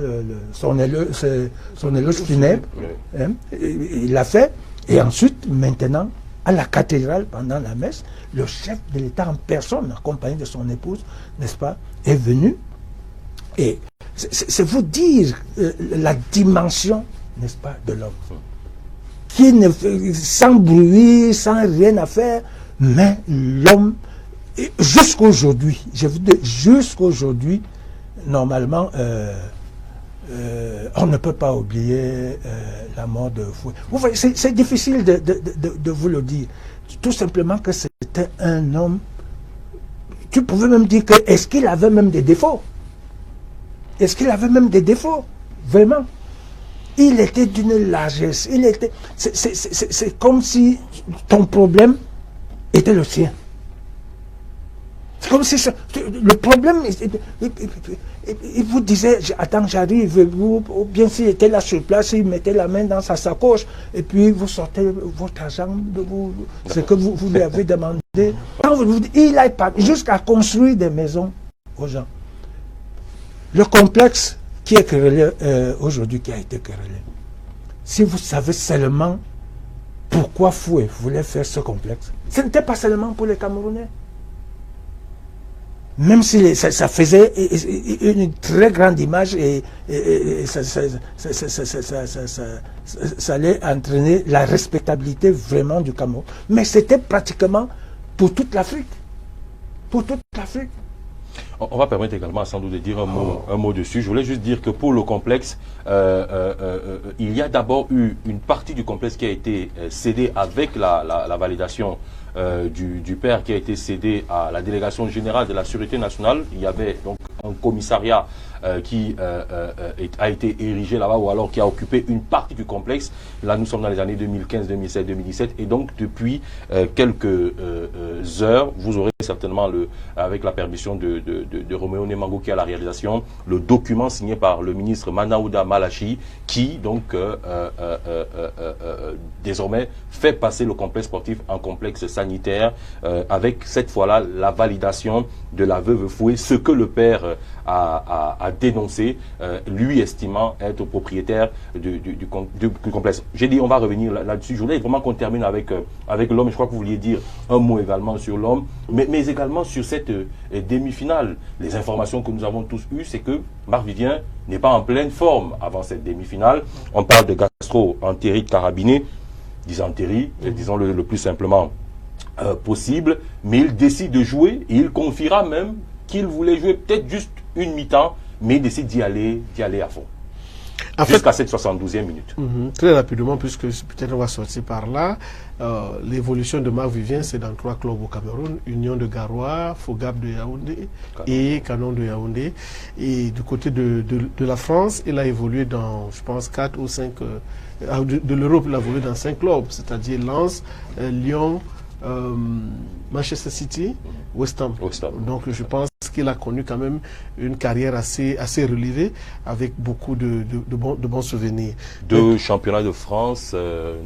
son éloge funèbre.
Ouais.
Hein, il l'a fait. Et ensuite, maintenant, à la cathédrale, pendant la messe, le chef de l'État en personne, accompagné de son épouse, n'est-ce pas, est venu. Et c'est vous dire la dimension, n'est-ce pas, de l'homme. Qui ne sans bruit, sans rien à faire, mais l'homme, jusqu'aujourd'hui, je vous dis, jusqu'aujourd'hui, normalement, on ne peut pas oublier la mort de Foué. Vous voyez, c'est difficile de vous le dire. Tout simplement que c'était un homme. Tu pouvais même dire que est-ce qu'il avait même des défauts? Est-ce qu'il avait même des défauts? Vraiment. Il était d'une largesse. C'est comme si ton problème était le sien. C'est comme si le problème, il vous disait, attends, j'arrive, ou bien s'il était là sur place, il mettait la main dans sa sacoche, et puis vous sortez votre argent, ce que vous lui avez demandé. Quand il a parti jusqu'à construire des maisons aux gens. Le complexe qui est querellé aujourd'hui, qui a été querellé, si vous savez seulement pourquoi Foué voulait faire ce complexe, ce n'était pas seulement pour les Camerounais. Même si ça faisait une très grande image et ça allait entraîner la respectabilité vraiment du Cameroun. Mais c'était pratiquement pour toute l'Afrique. Pour toute l'Afrique.
On va permettre également sans doute de dire un mot dessus. Je voulais juste dire que pour le complexe, il y a d'abord eu une partie du complexe qui a été cédée avec la validation du père, qui a été cédé à la délégation générale de la Sûreté nationale. Il y avait donc un commissariat qui a été érigé là-bas, ou alors qui a occupé une partie du complexe. Là, nous sommes dans les années 2015, 2016, 2017, et donc depuis quelques heures, vous aurez certainement, avec la permission de Roméo Nemango qui a la réalisation, le document signé par le ministre Manaouda Malachi, qui donc désormais fait passer le complexe sportif en complexe sanitaire, avec cette fois-là la validation de la veuve Foué, ce que le père a dénoncé, lui estimant être propriétaire du complexe. J'ai dit, on va revenir là-dessus. Je voulais vraiment qu'on termine avec l'homme. Je crois que vous vouliez dire un mot également sur l'homme, mais également sur cette demi-finale. Les informations que nous avons tous eues, c'est que Marc Vivien n'est pas en pleine forme avant cette demi-finale. On parle de gastro-entérite carabinée, disons le plus simplement possible, mais il décide de jouer et il confiera même qu'il voulait jouer peut-être juste une mi-temps, mais il décide d'y aller à fond. Jusqu'à cette 72e minute.
Très rapidement, puisque peut-être on va sortir par là, l'évolution de Marc Vivien, c'est dans 3 clubs au Cameroun: Union de Garoua, Fogab de Yaoundé et Canon de Yaoundé. Et du côté de la France, il a évolué dans, je pense, 4 ou 5... de l'Europe, il a évolué dans 5 clubs, c'est-à-dire Lens, Lyon, Manchester City, West Ham. Donc je pense qu'il a connu quand même une carrière assez relevée, avec beaucoup de bons souvenirs.
2 championnats de France,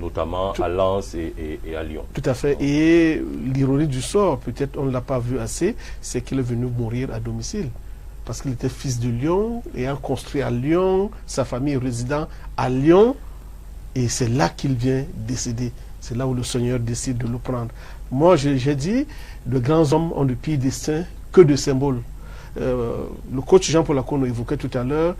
notamment à Lens et à Lyon.
Tout à fait. Et l'ironie du sort, peut-être on ne l'a pas vu assez, c'est qu'il est venu mourir à domicile. Parce qu'il était fils de Lyon, ayant construit à Lyon, sa famille résidant à Lyon, et c'est là qu'il vient décéder. C'est là où le Seigneur décide de le prendre. Moi, j'ai dit, de grands hommes ont de pires destins que de symboles. Le coach Jean-Paul Akono évoquait tout à l'heure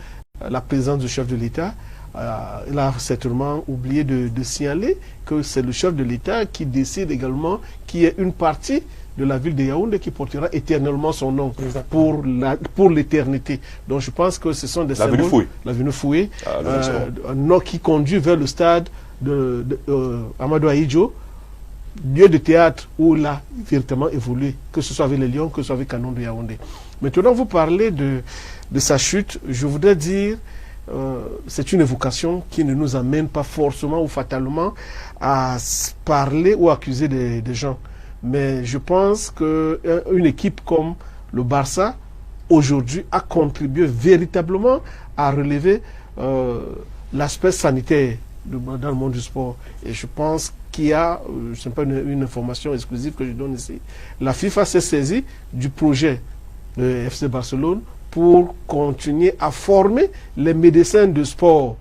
la présence du chef de l'État. Il a certainement oublié de signaler que c'est le chef de l'État qui décide également qu'il y ait une partie de la ville de Yaoundé qui portera éternellement son nom pour l'éternité. Donc je pense que ce sont des symboles. L'avenue Foué. Un nom qui conduit vers le stade de Amadou Ahidjo, lieu de théâtre où il a véritablement évolué, que ce soit avec les Lions, que ce soit avec Canon de Yaoundé. Maintenant, vous parlez de sa chute. Je voudrais dire, c'est une évocation qui ne nous amène pas forcément ou fatalement à parler ou accuser des gens. Mais je pense qu'une équipe comme le Barça, aujourd'hui, a contribué véritablement à relever l'aspect sanitaire dans le monde du sport. Et je pense qu'il y a, ce n'est pas une information exclusive que je donne ici, la FIFA s'est saisie du projet de FC Barcelone pour continuer à former les médecins de sport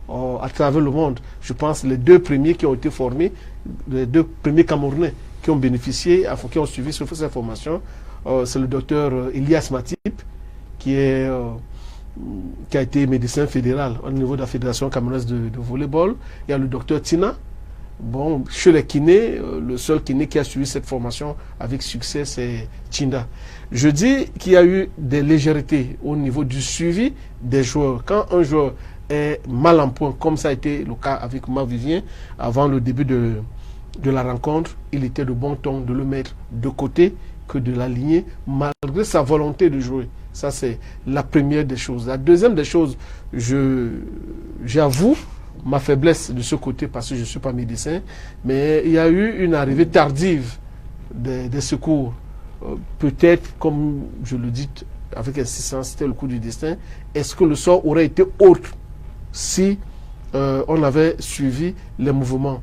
à travers le monde. Je pense les 2 premiers qui ont été formés, les 2 premiers Camerounais qui ont bénéficié, qui ont suivi cette formation, c'est le docteur Elias Matip, qui a été médecin fédéral au niveau de la Fédération camerounaise de volleyball. Il y a le docteur Tina. Bon, chez les kinés, le seul kiné qui a suivi cette formation avec succès, c'est Chinda. Je dis qu'il y a eu des légèretés au niveau du suivi des joueurs. Quand un joueur est mal en point, comme ça a été le cas avec Marc Vivien, avant le début de la rencontre, il était de bon ton de le mettre de côté que de l'aligner, malgré sa volonté de jouer. Ça, c'est la première des choses. La deuxième des choses, j'avoue ma faiblesse de ce côté parce que je ne suis pas médecin, mais il y a eu une arrivée tardive des secours. Peut-être, comme je le dis avec insistance, c'était le coup du destin. Est-ce que le sort aurait été autre si on avait suivi les mouvements?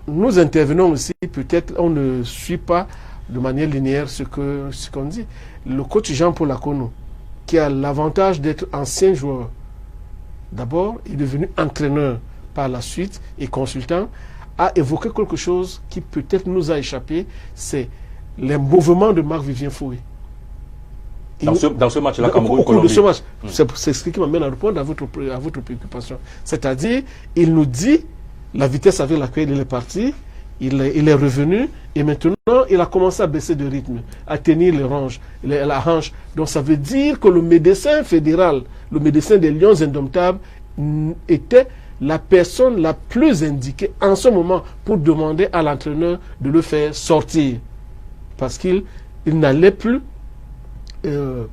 Nous intervenons aussi, peut-être on ne suit pas de manière linéaire ce qu'on dit. Le coach Jean-Paul Akono, qui a l'avantage d'être ancien joueur, d'abord, il est devenu entraîneur par la suite et consultant, a évoqué quelque chose qui peut-être nous a échappé, c'est les mouvements de Marc-Vivien Foué.
Dans ce match-là,
au cours de ce match, c'est ce qui m'amène à répondre à votre préoccupation. C'est-à-dire, il nous dit la vitesse avec laquelle il est parti, il est revenu et maintenant il a commencé à baisser de rythme, à tenir la hanche. Donc ça veut dire que le médecin fédéral, le médecin des Lions Indomptables, était la personne la plus indiquée en ce moment pour demander à l'entraîneur de le faire sortir. Parce qu'il n'allait plus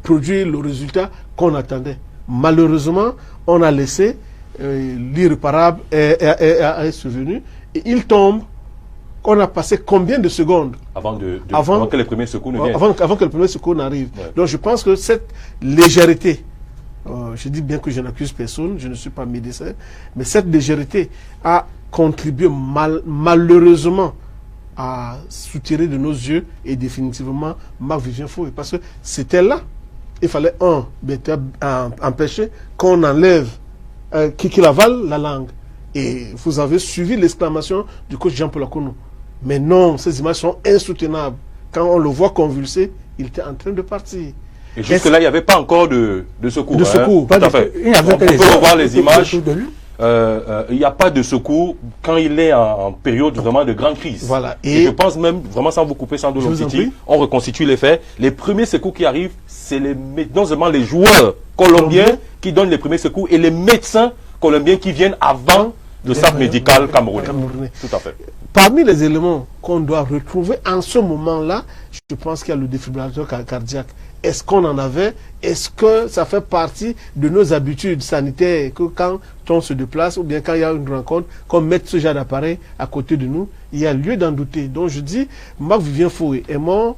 produire le résultat qu'on attendait. Malheureusement, on a laissé l'irréparable est survenu et il tombe. On a passé combien de secondes avant
que les premiers secours ne viennent.
Avant que les premiers secours n'arrivent.
Ouais.
Donc je pense que cette légèreté, je dis bien que je n'accuse personne, je ne suis pas médecin, mais cette légèreté a contribué malheureusement à soutirer de nos yeux et définitivement Marc-Vivien Foué. Parce que c'était là, il fallait empêcher qu'on enlève, qu'il avale la langue. Et vous avez suivi l'exclamation du coach Jean-Paul Akono. Mais non, ces images sont insoutenables. Quand on le voit convulser, il était en train de partir.
Et jusque-là, il n'y avait pas encore de secours.
De secours.
Tout à fait. On peut revoir les images. Il n'y a pas de secours quand il est en période vraiment de grande crise.
Voilà.
Et je pense même, vraiment sans vous couper, sans Titi, on reconstitue les faits. Les premiers secours qui arrivent, c'est non seulement les joueurs colombiens qui donnent les premiers secours et les médecins colombiens qui viennent avant le staff médical camerounais. Tout à fait.
Parmi les éléments qu'on doit retrouver en ce moment-là, je pense qu'il y a le défibrillateur cardiaque. Est-ce qu'on en avait? Est-ce que ça fait partie de nos habitudes sanitaires que quand on se déplace ou bien quand il y a une rencontre, qu'on mette ce genre d'appareil à côté de nous? Il y a lieu d'en douter. Donc je dis, Marc-Vivien Foué est mort,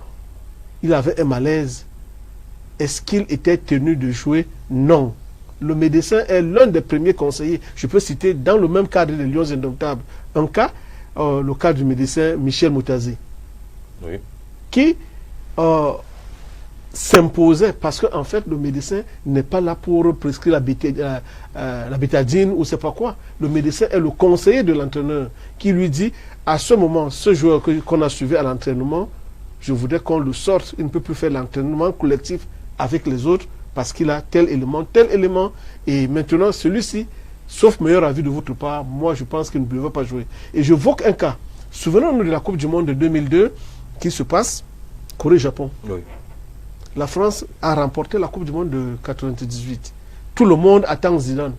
il avait un malaise. Est-ce qu'il était tenu de jouer? Non. Le médecin est l'un des premiers conseillers. Je peux citer dans le même cadre des Lions Indomptables un cas, le cas du médecin Michel Moutazi,
oui,
qui s'imposait parce qu'en fait le médecin n'est pas là pour prescrire la bétadine ou c'est pas quoi. Le médecin est le conseiller de l'entraîneur qui lui dit à ce moment, ce joueur qu'on a suivi à l'entraînement, je voudrais qu'on le sorte, il ne peut plus faire l'entraînement collectif avec les autres parce qu'il a tel élément, et maintenant celui-ci, sauf meilleur avis de votre part, moi je pense qu'il ne devrait pas jouer. Et j'évoque un cas, souvenons-nous de la Coupe du Monde de 2002 qui se passe, Corée-Japon.
Oui.
La France a remporté la Coupe du Monde de 98. Tout le monde attend Zidane.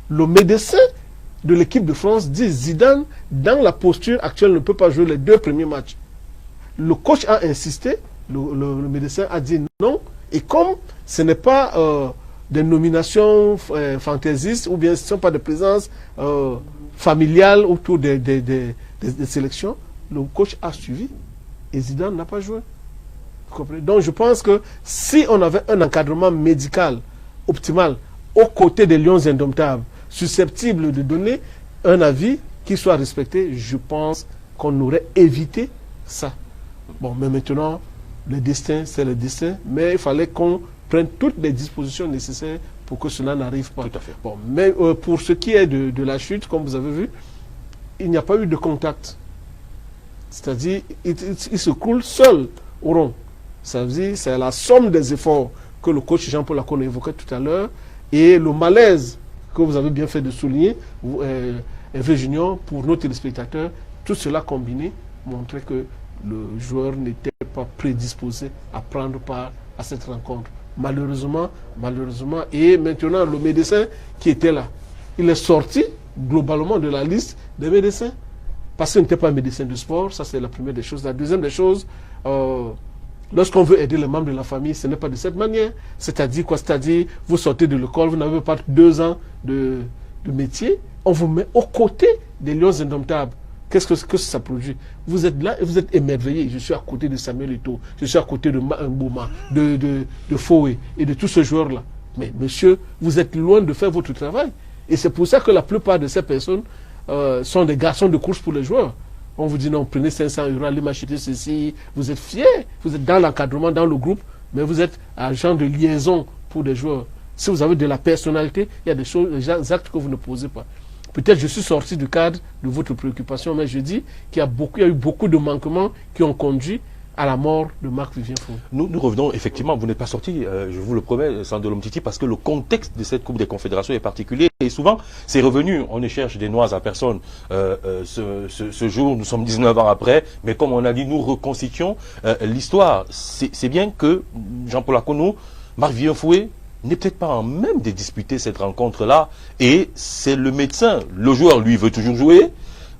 Le médecin de l'équipe de France dit Zidane, dans la posture actuelle, ne peut pas jouer les 2 premiers matchs. Le coach a insisté, le médecin a dit non, et comme ce n'est pas des nominations fantaisistes ou bien ce ne sont pas des présences familiales autour des sélections, le coach a suivi et Zidane n'a pas joué. Vous comprenez? Donc je pense que si on avait un encadrement médical optimal aux côtés des Lions Indomptables, susceptible de donner un avis qui soit respecté, je pense qu'on aurait évité ça. Bon, mais maintenant, le destin, c'est le destin, mais il fallait qu'on prenne toutes les dispositions nécessaires pour que cela n'arrive pas.
Tout à fait.
Bon, mais pour ce qui est de la chute, comme vous avez vu, il n'y a pas eu de contact. C'est-à-dire, il se coule seul au rond. Ça veut dire, c'est la somme des efforts que le coach Jean-Paul Akon évoquait tout à l'heure et le malaise que vous avez bien fait de souligner, Hervé Junior, pour nos téléspectateurs, tout cela combiné montrait que le joueur n'était pas prédisposé à prendre part à cette rencontre. Malheureusement, et maintenant le médecin qui était là, il est sorti globalement de la liste des médecins parce qu'il n'était pas médecin de sport. Ça, c'est la première des choses. La deuxième des choses, lorsqu'on veut aider les membres de la famille, ce n'est pas de cette manière. C'est-à-dire quoi? C'est-à-dire, vous sortez de l'école, vous n'avez pas 2 ans de métier, on vous met aux côtés des lions indomptables. Qu'est-ce que ça produit? Vous êtes là et vous êtes émerveillé. Je suis à côté de Samuel Eto'o, je suis à côté de Mbouma, de Foué et de tous ces joueurs-là. Mais monsieur, vous êtes loin de faire votre travail. Et c'est pour ça que la plupart de ces personnes sont des garçons de course pour les joueurs. On vous dit non, prenez 500 €, allez m'acheter ceci. Vous êtes fiers, vous êtes dans l'encadrement, dans le groupe, mais vous êtes agent de liaison pour des joueurs. Si vous avez de la personnalité, il y a des choses, des actes que vous ne posez pas. Peut-être je suis sorti du cadre de votre préoccupation, mais je dis qu'il y a eu beaucoup de manquements qui ont conduit à la mort de Marc-Vivien Foé.
Nous revenons, effectivement, vous n'êtes pas sorti, je vous le promets, Sandro Lomtiti, parce que le contexte de cette Coupe des Confédérations est particulier. Et souvent, c'est revenu, on ne cherche des noix à personne. Ce jour, nous sommes 19 ans après, mais comme on a dit, nous reconstituons l'histoire. C'est bien que Jean-Paul Akon, Marc-Vivien Foé, n'est peut-être pas en même de disputer cette rencontre-là. Et c'est le médecin. Le joueur, lui, veut toujours jouer.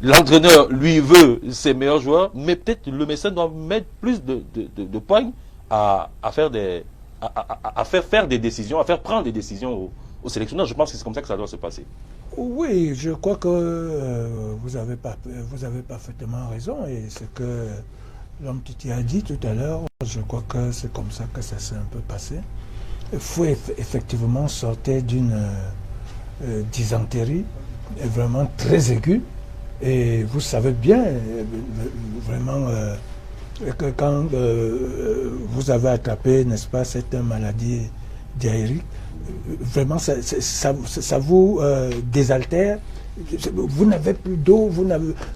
L'entraîneur, lui, veut ses meilleurs joueurs. Mais peut-être le médecin doit mettre plus de poigne à faire faire des décisions, à faire prendre des décisions aux sélectionneurs. Je pense que c'est comme ça que ça doit se passer.
Oui, je crois que vous avez parfaitement raison. Et ce que Lomtiti a dit tout à l'heure, je crois que c'est comme ça que ça s'est un peu passé. Foué effectivement sortait d'une dysenterie vraiment très aiguë. Et vous savez bien, vraiment, que quand vous avez attrapé, n'est-ce pas, cette maladie diarrhéique, vraiment, ça vous désaltère. Vous n'avez plus d'eau,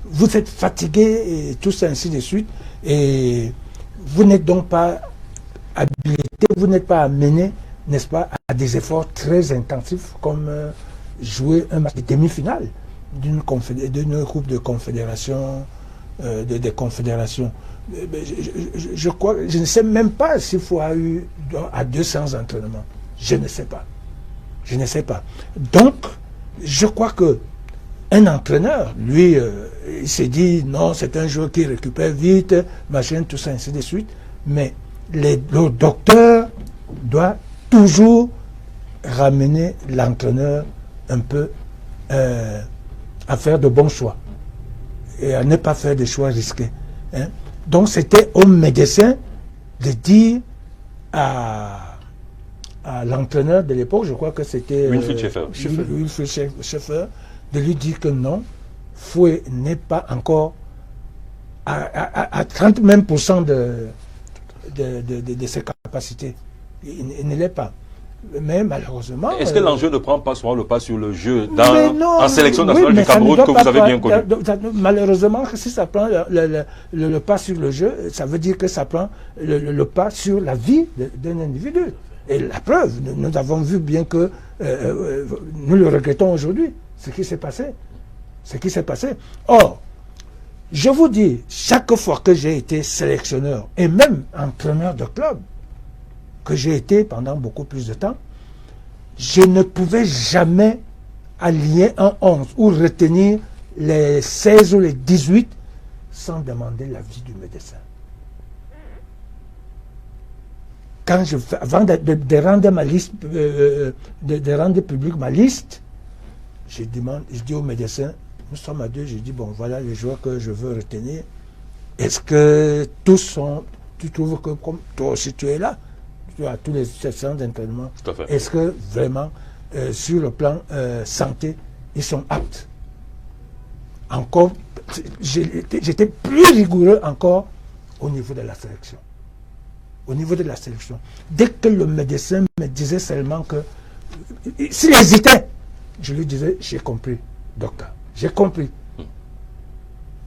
vous êtes fatigué, et tout ça, ainsi de suite. Et vous n'êtes donc pas habilité, vous n'êtes pas amené, n'est-ce pas, à des efforts très intensifs comme jouer un match de demi-finale d'une coupe de confédération, des confédérations. Je crois, je ne sais même pas s'il faut avoir eu à 200 entraînements. Je ne sais pas. Je ne sais pas. Donc, je crois que un entraîneur, lui, il s'est dit non, c'est un joueur qui récupère vite, machin, tout ça, ainsi de suite. Mais le docteur doit toujours ramener l'entraîneur un peu à faire de bons choix et à ne pas faire des choix risqués. Hein. Donc c'était au médecin de dire à l'entraîneur de l'époque, je crois que c'était
Wilfried
Schäfer, de lui dire que non, Foué n'est pas encore à 30 même % de ses capacités. Il ne l'est pas. Mais malheureusement...
Est-ce que l'enjeu ne prend pas souvent le pas sur le jeu en sélection nationale du Cameroun que vous avez bien connu?
Malheureusement, si ça prend le pas sur le jeu, ça veut dire que ça prend le pas sur la vie d'un individu. Et la preuve, nous avons vu bien que nous le regrettons aujourd'hui, ce qui s'est passé. Ce qui s'est passé. Or, je vous dis, chaque fois que j'ai été sélectionneur et même entraîneur de club, que j'ai été pendant beaucoup plus de temps, je ne pouvais jamais allier un 11 ou retenir les 16 ou les 18 sans demander l'avis du médecin. Quand avant de rendre ma liste, de rendre publique ma liste, je dis au médecin, nous sommes à deux, je dis bon voilà les joueurs que je veux retenir. Est-ce que tous sont, tu trouves que comme toi aussi tu es là, à tous les séances d'entraînement, est-ce que vraiment sur le plan santé ils sont aptes. Encore, j'étais plus rigoureux encore au niveau de la sélection. Au niveau de la sélection. Dès que le médecin me disait seulement que, s'il hésitait, je lui disais, j'ai compris, docteur, j'ai compris.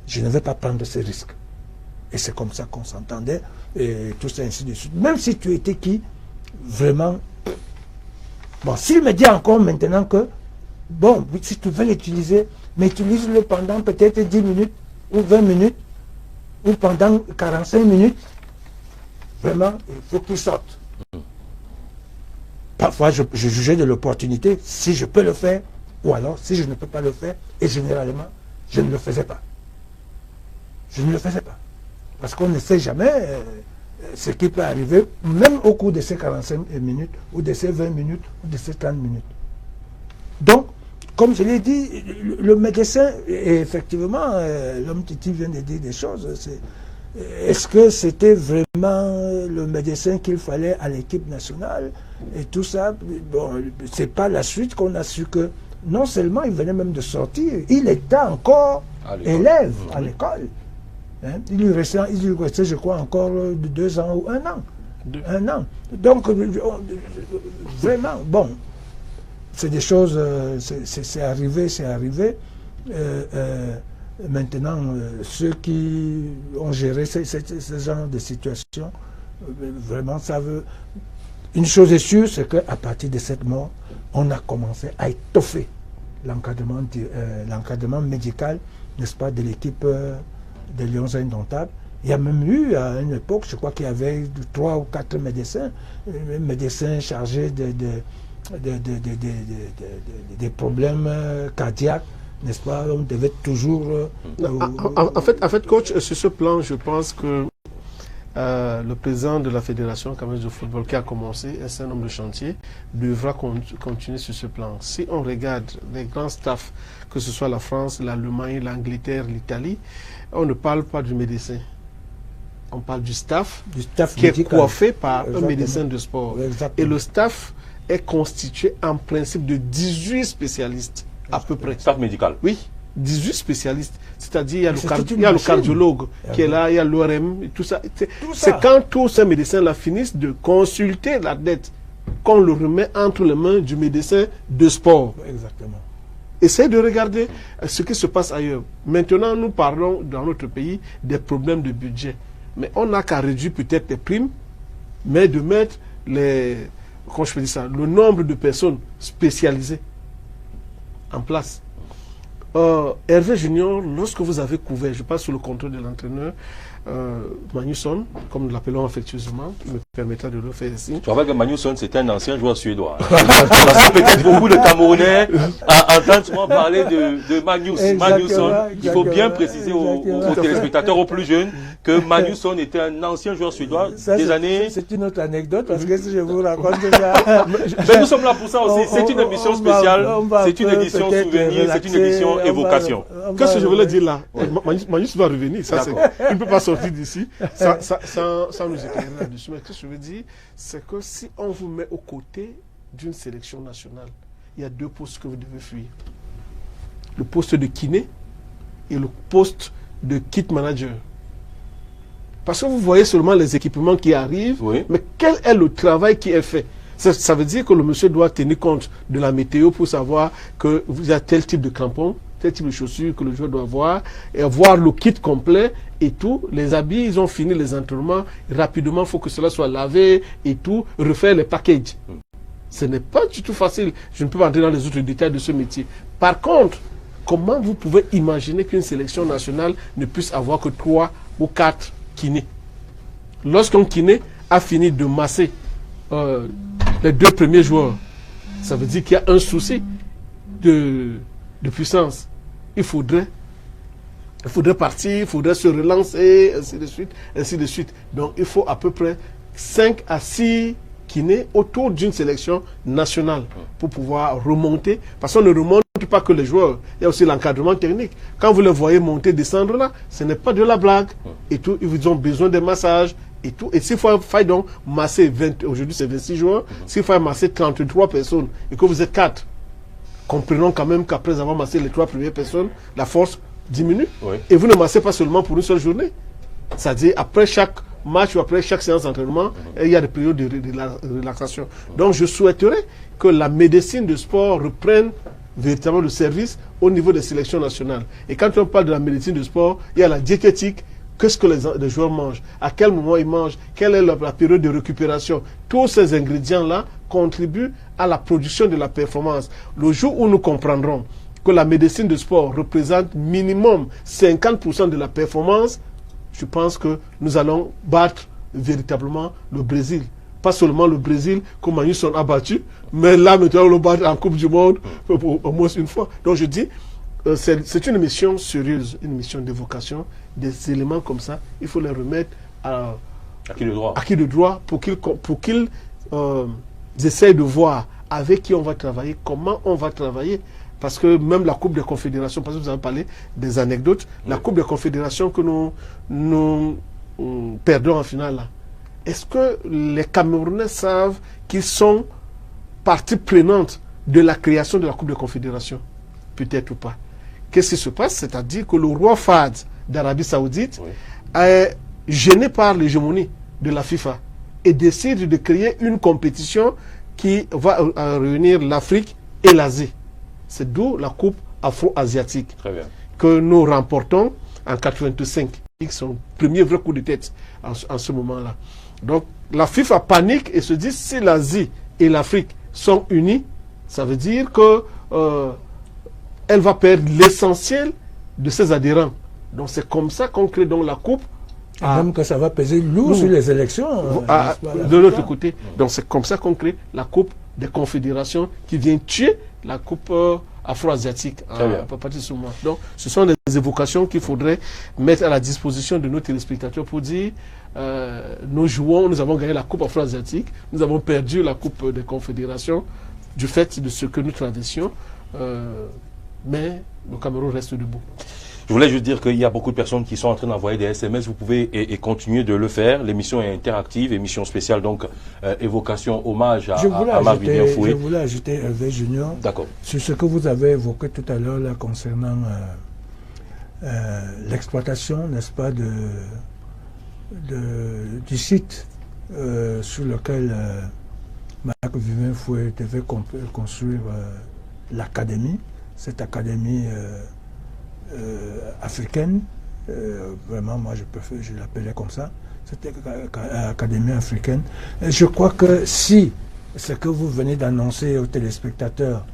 Je ne vais pas prendre ces risques. Et c'est comme ça qu'on s'entendait, et tout ça, ainsi de suite. Même si tu étais qui, vraiment... Bon, s'il me dit encore maintenant que, bon, si tu veux l'utiliser, mais utilise-le pendant peut-être 10 minutes, ou 20 minutes, ou pendant 45 minutes, vraiment, il faut qu'il sorte. Parfois, je jugeais de l'opportunité, si je peux le faire, ou alors, si je ne peux pas le faire, et généralement, je ne le faisais pas. Je ne le faisais pas. Parce qu'on ne sait jamais ce qui peut arriver, même au cours de ces 45 minutes, ou de ces 20 minutes, ou de ces 30 minutes. Donc, comme je l'ai dit, le médecin, et effectivement, l'homme Titi vient de dire des choses. Est-ce que c'était vraiment le médecin qu'il fallait à l'équipe nationale et tout ça? Bon, c'est pas la suite qu'on a su que non seulement il venait même de sortir, il était encore élève à l'école. Hein? Il lui restait, je crois, encore 2 ans ou 1 an. 1 an. Donc, vraiment, bon, c'est des choses, c'est arrivé, c'est arrivé. Maintenant, ceux qui ont géré ce genre de situation, vraiment, ça veut... Une chose est sûre, c'est qu'à partir de cette mort, on a commencé à étoffer l'encadrement médical, n'est-ce pas, de l'équipe des Lions Indomptables. Il y a même eu, à une époque, je crois qu'il y avait 3 ou 4 médecins chargés des problèmes cardiaques, n'est-ce pas? On devait toujours...
En fait, coach, sur ce plan, je pense que le président de la Fédération camerounaise de football qui a commencé un certain nombre de chantiers devra continuer sur ce plan. Si on regarde les grands staffs, que ce soit la France, l'Allemagne, l'Angleterre, l'Italie, on ne parle pas du médecin. On parle du staff qui
médical,
est coiffé par
exactement,
un médecin de sport.
Exactement.
Et le staff est constitué en principe de 18 spécialistes à peu près.
Staff médical.
Oui, 18 spécialistes. C'est-à-dire, il y a le cardiologue qui est là, il y a l'ORM, tout ça. C'est quand tous ces médecins-là finissent de consulter l'athlète qu'on le remet entre les mains du médecin de sport.
Exactement.
Essayez de regarder ce qui se passe ailleurs. Maintenant, nous parlons dans notre pays des problèmes de budget. Mais on n'a qu'à réduire peut-être les primes, mais de mettre comment je peux dire ça, le nombre de personnes spécialisées en place. Hervé Junior, lorsque vous avez couvert, je passe sous le contrôle de l'entraîneur Magnusson, comme nous l'appelons affectueusement, qui me permettra de le faire ici.
Tu vois que Magnusson, c'est un ancien joueur suédois. Parce que peut-être beaucoup de Camerounais entendent souvent parler de Magnusson. Il faut bien préciser aux téléspectateurs, aux plus jeunes, que Magnusson était un ancien joueur suédois des années...
C'est une autre anecdote, parce que si je vous raconte ça...
Mais nous sommes là pour ça aussi. C'est une émission spéciale, c'est une édition souvenir, c'est une édition évocation.
Qu'est-ce que je voulais dire là? Magnus va revenir. Ça, il ne peut pas sortir d'ici sans nous éclairer là-dessus. Mais ce que je veux dire, c'est que si on vous met aux côtés d'une sélection nationale, il y a 2 postes que vous devez fuir. Le poste de kiné et le poste de kit manager. Parce que vous voyez seulement les équipements qui arrivent, oui. Mais quel est le travail qui est fait? Ça veut dire que le monsieur doit tenir compte de la météo pour savoir que vous avez tel type de crampons, tel type de chaussures que le joueur doit avoir, et avoir le kit complet et tout. Les habits, ils ont fini les entraînements. Rapidement, il faut que cela soit lavé et tout, refaire les packages. Ce n'est pas du tout facile. Je ne peux pas entrer dans les autres détails de ce métier. Par contre, comment vous pouvez imaginer qu'une sélection nationale ne puisse avoir que 3 ou 4 kinés? Lorsqu'un kiné a fini de masser les 2 premiers joueurs, ça veut dire qu'il y a un souci de puissance. Il faudrait partir, il faudrait se relancer, ainsi de suite, ainsi de suite. Donc il faut à peu près 5 à 6 kinés autour d'une sélection nationale pour pouvoir remonter. Parce qu'on ne remonte pas que les joueurs, il y a aussi l'encadrement technique. Quand vous les voyez monter, descendre là, ce n'est pas de la blague. Et tout, ils ont besoin de massages et tout. Et s'il faut donc masser aujourd'hui c'est 26 joueurs, s'il faut masser 33 personnes et que vous êtes 4, comprenons quand même qu'après avoir massé les 3 premières personnes, la force diminue.
Oui.
Et vous ne massez pas seulement pour une seule journée. C'est-à-dire, après chaque match ou après chaque séance d'entraînement, il y a des périodes de relaxation. Donc, je souhaiterais que la médecine de sport reprenne véritablement le service au niveau des sélections nationales. Et quand on parle de la médecine de sport, il y a la diététique. Qu'est-ce que les joueurs mangent? À quel moment ils mangent? Quelle est la période de récupération? Tous ces ingrédients-là contribuent à la production de la performance. Le jour où nous comprendrons que la médecine de sport représente minimum 50% de la performance, je pense que nous allons battre véritablement le Brésil. Pas seulement le Brésil, comme ils sont abattus, mais là, maintenant, on le bat en Coupe du Monde au moins une fois. Donc je dis, c'est une mission sérieuse, une mission d'évocation. Des éléments comme ça, il faut les remettre à qui de droit pour qu'ils essayent de voir avec qui on va travailler, comment on va travailler. Parce que même la Coupe des Confédérations, parce que vous avez parlé des anecdotes, la Coupe des Confédérations que nous perdons en finale là, est-ce que les Camerounais savent qu'ils sont partie prenante de la création de la Coupe des Confédérations? Peut-être ou pas. Qu'est-ce qui se passe? C'est-à-dire que le roi Fahd d'Arabie Saoudite est gêné par l'hégémonie de la FIFA et décide de créer une compétition qui va réunir l'Afrique et l'Asie. C'est d'où la Coupe afro-asiatique que nous remportons en 85. C'est son premier vrai coup de tête en ce moment-là. Donc la FIFA panique et se dit si l'Asie et l'Afrique sont unies, ça veut dire que elle va perdre l'essentiel de ses adhérents. Donc c'est comme ça qu'on crée donc la Coupe.
Et même que ça va peser lourd sur les élections.
De l'autre côté. Donc c'est comme ça qu'on crée la Coupe des Confédérations qui vient tuer la Coupe afro-asiatique à partir de ce moment. Donc ce sont des évocations qu'il faudrait mettre à la disposition de nos téléspectateurs pour dire nous jouons, nous avons gagné la Coupe afro-asiatique, nous avons perdu la Coupe des Confédérations du fait de ce que nous traversions, mais le Cameroun reste debout.
Je voulais juste dire qu'il y a beaucoup de personnes qui sont en train d'envoyer des SMS. Vous pouvez et continuer de le faire. L'émission est interactive, émission spéciale, donc évocation, hommage à Marc-Vivien Foué.
Je voulais ajouter, Hervé Junior, sur ce que vous avez évoqué tout à l'heure là concernant l'exploitation, n'est-ce pas, du site sur lequel Marc-Vivien Foué devait construire l'académie, cette académie africaine, vraiment moi je l'appelais comme ça, c'était Académie africaine. Et je crois que si ce que vous venez d'annoncer aux téléspectateurs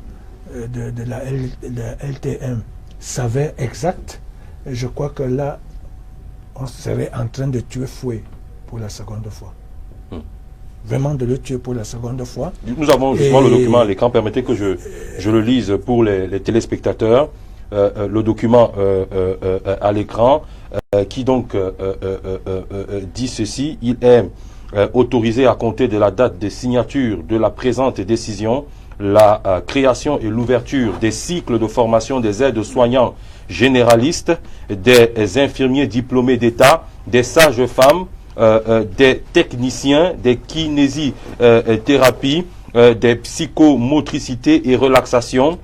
de la LTM savait exact, je crois que là on serait en train de tuer Foué pour la seconde fois. Vraiment de le tuer pour la seconde fois.
Nous avons justement le document à l'écran, permettez que je le lise pour les téléspectateurs. Le document à l'écran qui donc dit ceci: il est autorisé à compter de la date de signature de la présente décision la création et l'ouverture des cycles de formation des aides-soignants généralistes, des infirmiers diplômés d'État, des sages-femmes, des techniciens, des kinésithérapies, des psychomotricités et relaxation,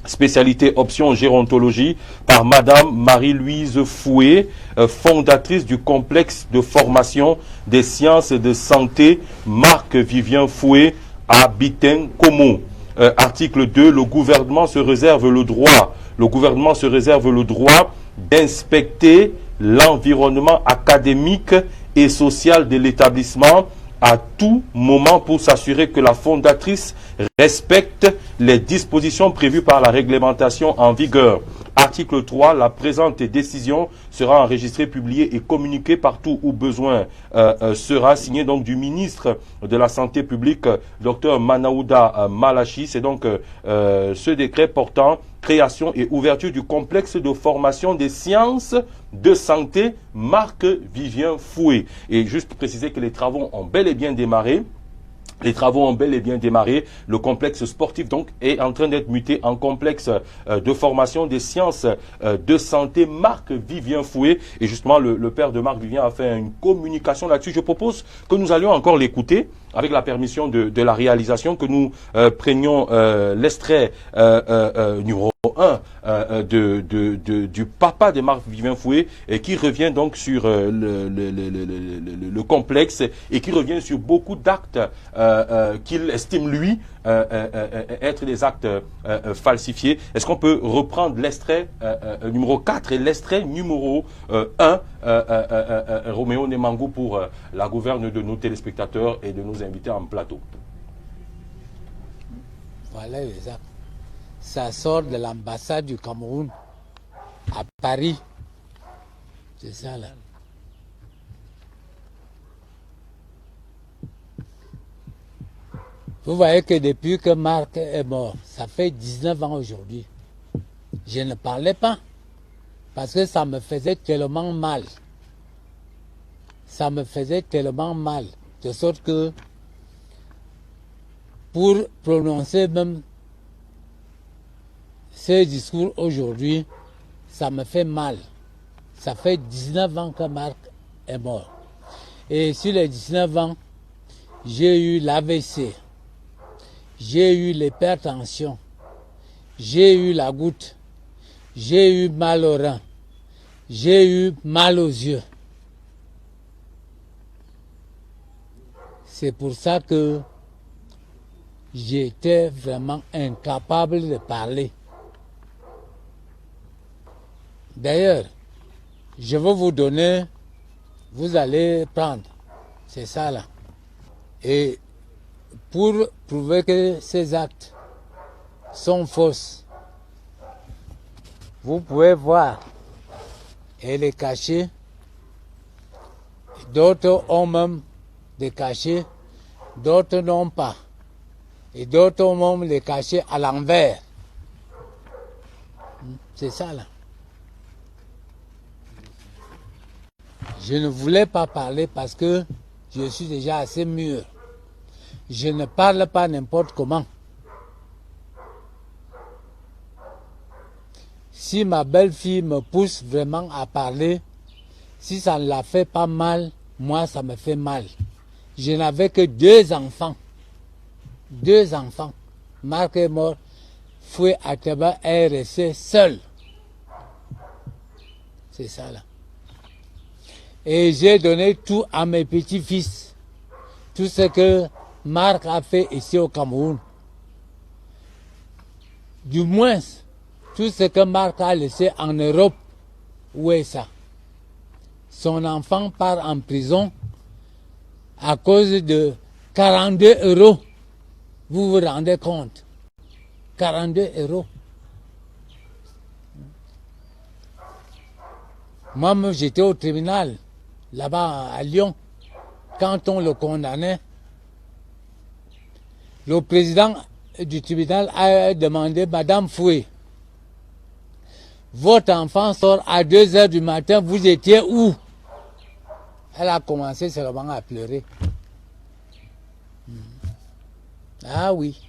spécialité option gérontologie, par Madame Marie-Louise Foué, fondatrice du complexe de formation des sciences de santé Marc-Vivien Foué à Biten-Komo. Article 2, le gouvernement se réserve le droit d'inspecter l'environnement académique et social de l'établissement à tout moment pour s'assurer que la fondatrice respecte les dispositions prévues par la réglementation en vigueur. Article 3, la présente décision sera enregistrée, publiée et communiquée partout où besoin sera, signée donc du ministre de la Santé publique, Dr Manaouda Malachi. C'est donc ce décret portant création et ouverture du complexe de formation des sciences de santé Marc-Vivien Foué. Et juste pour préciser que les travaux ont bel et bien démarré. Le complexe sportif donc est en train d'être muté en complexe de formation des sciences de santé Marc-Vivien Foué. Et justement, le père de Marc-Vivien a fait une communication là-dessus. Je propose que nous allions encore l'écouter avec la permission de la réalisation, que nous prenions l'extrait numéro 1 du papa de Marc Vivien Foué, et qui revient donc sur le complexe, et qui revient sur beaucoup d'actes qu'il estime, lui, être des actes falsifiés. Est-ce qu'on peut reprendre l'extrait numéro 4 et l'extrait numéro 1, Roméo Nemangou, pour la gouverne de nos téléspectateurs et de nos invités en plateau?
Voilà les actes. Ça sort de l'ambassade du Cameroun à Paris. C'est ça là. Vous voyez que depuis que Marc est mort, ça fait 19 ans aujourd'hui, je ne parlais pas parce que ça me faisait tellement mal. Ça me faisait tellement mal, de sorte que pour prononcer même ce discours aujourd'hui, ça me fait mal. Ça fait 19 ans que Marc est mort. Et sur les 19 ans, j'ai eu l'AVC. J'ai eu l'hypertension, j'ai eu la goutte, j'ai eu mal aux reins, j'ai eu mal aux yeux. C'est pour ça que j'étais vraiment incapable de parler. D'ailleurs, je vais vous donner, vous allez prendre, c'est ça là. Et pour prouver que ces actes sont fausses, vous pouvez voir et les cachets. D'autres ont même des cachets, d'autres n'ont pas. Et d'autres ont même les cachets à l'envers. C'est ça là. Je ne voulais pas parler parce que je suis déjà assez mûr. Je ne parle pas n'importe comment. Si ma belle-fille me pousse vraiment à parler, si ça ne la fait pas mal, moi ça me fait mal. Je n'avais que 2 enfants. 2 enfants. Marc est mort. Foué Ateba est resté seul. C'est ça là. Et j'ai donné tout à mes petits-fils. Tout ce que Marc a fait ici au Cameroun. Du moins, tout ce que Marc a laissé en Europe, où est ça? Son enfant part en prison à cause de 42 €. Vous vous rendez compte? 42 €. Moi, j'étais au tribunal, là-bas à Lyon, quand on le condamnait. Le président du tribunal a demandé, Madame Foué, votre enfant sort à 2 h du matin, vous étiez où? Elle a commencé seulement à pleurer. Ah oui.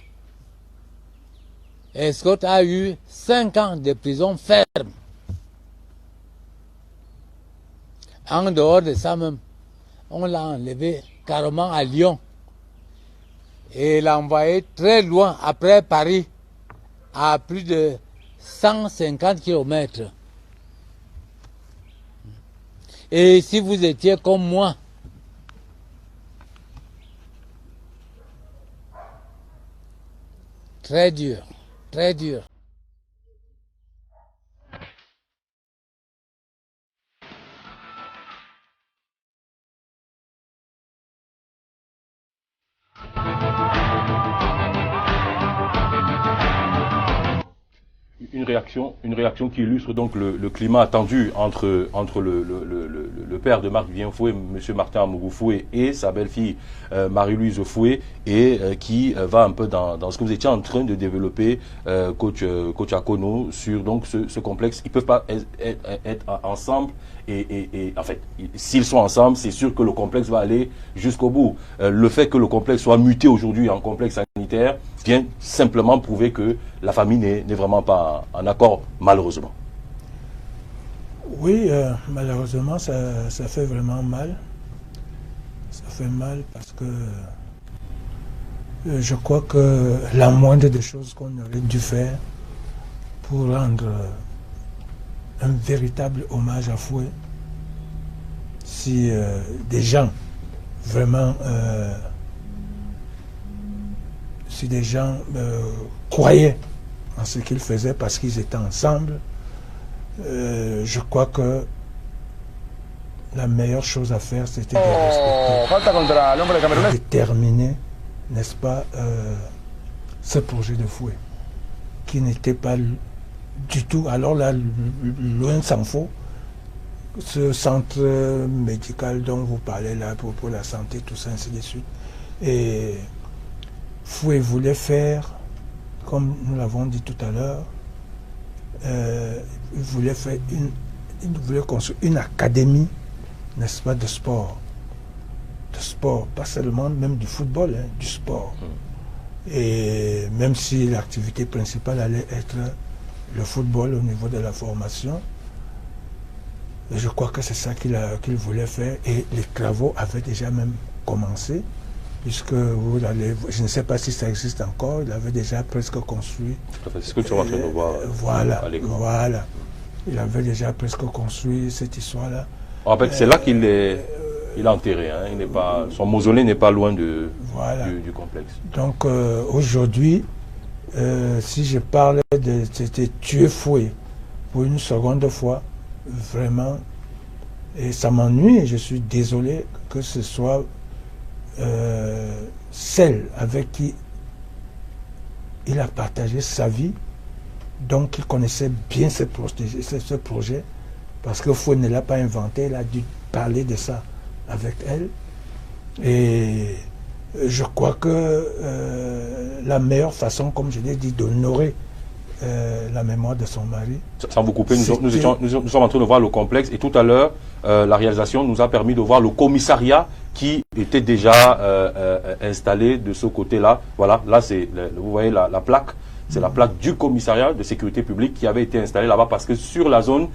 Et Scott a eu 5 ans de prison ferme. En dehors de ça même, on l'a enlevé carrément à Lyon. Et l'a envoyé très loin, après Paris, à plus de 150 km. Et si vous étiez comme moi, très dur, très dur.
Une réaction qui illustre donc le climat attendu entre le père de Marc Vivien Foué, M. Martin Amougou Foué, et sa belle-fille Marie-Louise Foué, et qui va un peu dans ce que vous étiez en train de développer, coach Akono, sur donc ce complexe. Ils ne peuvent pas être ensemble, et en fait, s'ils sont ensemble, c'est sûr que le complexe va aller jusqu'au bout. Le fait que le complexe soit muté aujourd'hui en complexe sanitaire vient simplement prouver que la famille n'est vraiment pas en accord, malheureusement.
Oui, malheureusement, ça fait vraiment mal. Ça fait mal parce que je crois que la moindre des choses qu'on aurait dû faire pour rendre un véritable hommage à Foué, si des gens vraiment si des gens croyaient en ce qu'ils faisaient parce qu'ils étaient ensemble, je crois que la meilleure chose à faire, c'était de respecter, de terminer, n'est-ce pas, ce projet de Foué, qui n'était pas du tout, alors là, loin s'en faut, ce centre médical dont vous parlez là, pour la santé, tout ça, ainsi de suite. Et Foué voulait faire, comme nous l'avons dit tout à l'heure, il voulait construire une académie, n'est-ce pas, de sport. De sport, pas seulement même du football, hein, du sport. Et même si l'activité principale allait être le football au niveau de la formation, je crois que c'est ça qu'il voulait faire, et les travaux avaient déjà même commencé, puisque je ne sais pas si ça existe encore, il avait déjà presque construit.
C'est ce que tu es en train de voir.
Voilà. Il avait déjà presque construit cette histoire-là.
En fait, c'est là qu'il est enterré. Hein. Son mausolée n'est pas loin du complexe.
Donc aujourd'hui, si je parle de tuer Foué pour une seconde fois, vraiment, et ça m'ennuie, je suis désolé que ce soit celle avec qui il a partagé sa vie, donc il connaissait bien ce projet, parce que Foué ne l'a pas inventé, il a dû parler de ça avec elle. Et je crois que la meilleure façon, comme je l'ai dit, d'honorer la mémoire de son mari.
Sans vous couper, nous sommes en train de voir le complexe, et tout à l'heure, la réalisation nous a permis de voir le commissariat qui était déjà installé de ce côté-là. Voilà, là, vous voyez la plaque. C'est la plaque du commissariat de sécurité publique qui avait été installée là-bas, parce que sur la zone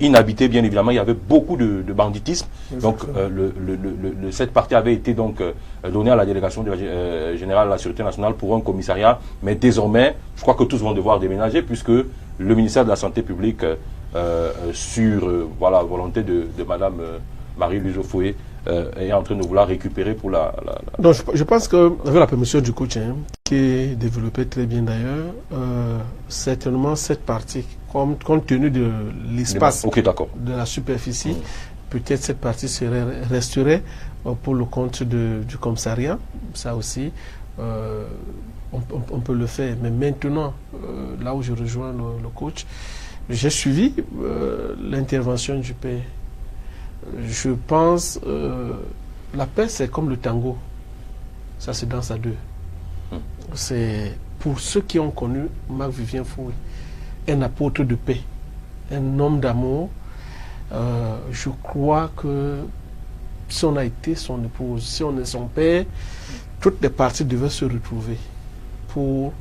inhabitée, bien évidemment, il y avait beaucoup de banditisme. Donc, cette partie avait été donc donnée à la délégation générale de la Sûreté nationale pour un commissariat. Mais désormais, je crois que tous vont devoir déménager, puisque le ministère de la Santé publique, sur volonté de Madame Marie-Louise Foué, est en train de vouloir récupérer pour la...
Donc, je pense qu'avec la permission du coach, qui est développé très bien d'ailleurs, certainement cette partie, compte tenu de l'espace, de la superficie, peut-être cette partie resterait pour le compte du commissariat. Ça aussi, on peut le faire. Mais maintenant, là où je rejoins le coach, j'ai suivi l'intervention du père. Je pense la paix, c'est comme le tango. Ça se danse à deux. C'est pour ceux qui ont connu Marc-Vivien Foué, un apôtre de paix, un homme d'amour. Je crois que si on a été son épouse, si on est son père, toutes les parties devaient se retrouver pour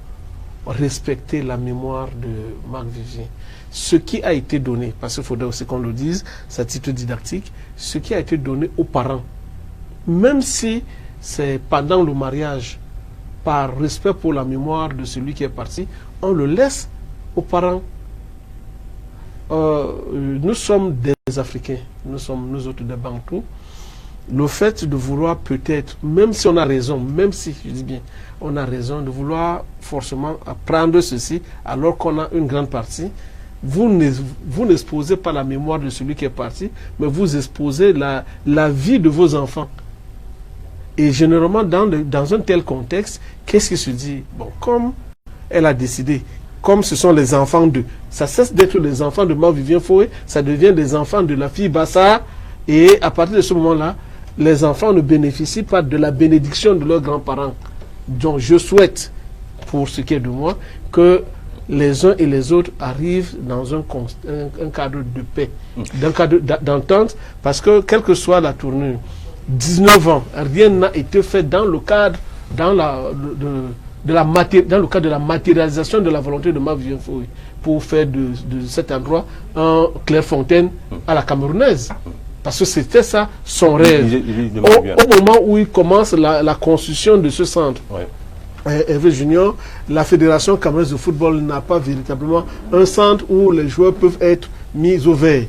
respecter la mémoire de Marc-Vivien. Ce qui a été donné, parce qu'il faudrait aussi qu'on le dise, c'est à titre didactique, ce qui a été donné aux parents, même si c'est pendant le mariage, par respect pour la mémoire de celui qui est parti, on le laisse aux parents. Nous sommes des Africains, nous sommes nous autres des Bantous. Le fait de vouloir peut-être, même si on a raison, même si, je dis bien, on a raison de vouloir forcément prendre ceci, alors qu'on a une grande partie, vous n'exposez pas la mémoire de celui qui est parti, mais vous exposez la vie de vos enfants. Et généralement, dans un tel contexte, qu'est-ce qui se dit? Bon, comme elle a décidé, comme ce sont les enfants de... Ça cesse d'être les enfants de Marc-Vivien Foué, ça devient les enfants de la fille Bassa, et à partir de ce moment-là, les enfants ne bénéficient pas de la bénédiction de leurs grands-parents. Donc je souhaite, pour ce qui est de moi, que les uns et les autres arrivent dans un cadre de paix, d'un cadre d'entente, parce que quelle que soit la tournure, 19 ans, rien n'a été fait dans le cadre, dans le cadre de la matérialisation de la volonté de Marc-Vivien Foué, pour faire de cet endroit un Clairefontaine à la camerounaise. Parce que c'était ça son rêve. Au moment où il commence la construction de ce centre, Hervé Junior, la Fédération camerounaise de football n'a pas véritablement un centre où les joueurs peuvent être mis au vert.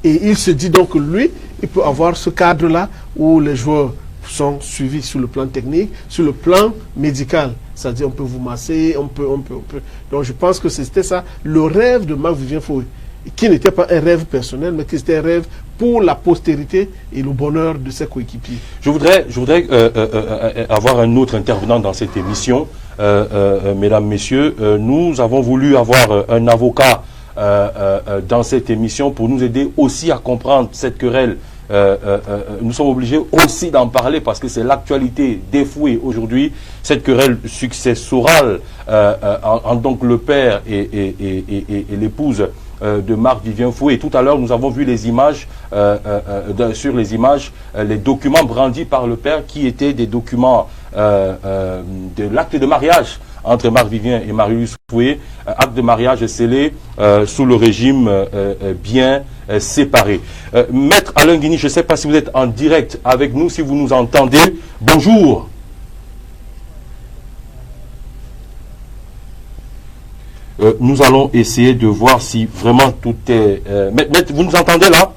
Et il se dit donc que lui, il peut avoir ce cadre-là où les joueurs sont suivis sur le plan technique, sur le plan médical. C'est-à-dire on peut vous masser, on peut. Donc je pense que c'était ça, le rêve de Marc-Vivien Foé, qui n'était pas un rêve personnel, mais qui était un rêve pour la postérité et le bonheur de ses coéquipiers.
Je voudrais avoir un autre intervenant dans cette émission. Mesdames, Messieurs, nous avons voulu avoir un avocat dans cette émission pour nous aider aussi à comprendre cette querelle. Nous sommes obligés aussi d'en parler parce que c'est l'actualité des Foués aujourd'hui, cette querelle successorale entre donc le père et l'épouse de Marc-Vivien Foé. Tout à l'heure, nous avons vu les images, sur les images, les documents brandis par le père qui étaient des documents de l'acte de mariage entre Marc-Vivien et Marius Foé, acte de mariage scellé sous le régime bien séparé. Maître Alain Guigny, je ne sais pas si vous êtes en direct avec nous, si vous nous entendez. Bonjour. Nous allons essayer de voir si vraiment tout est... Maître, vous nous entendez là?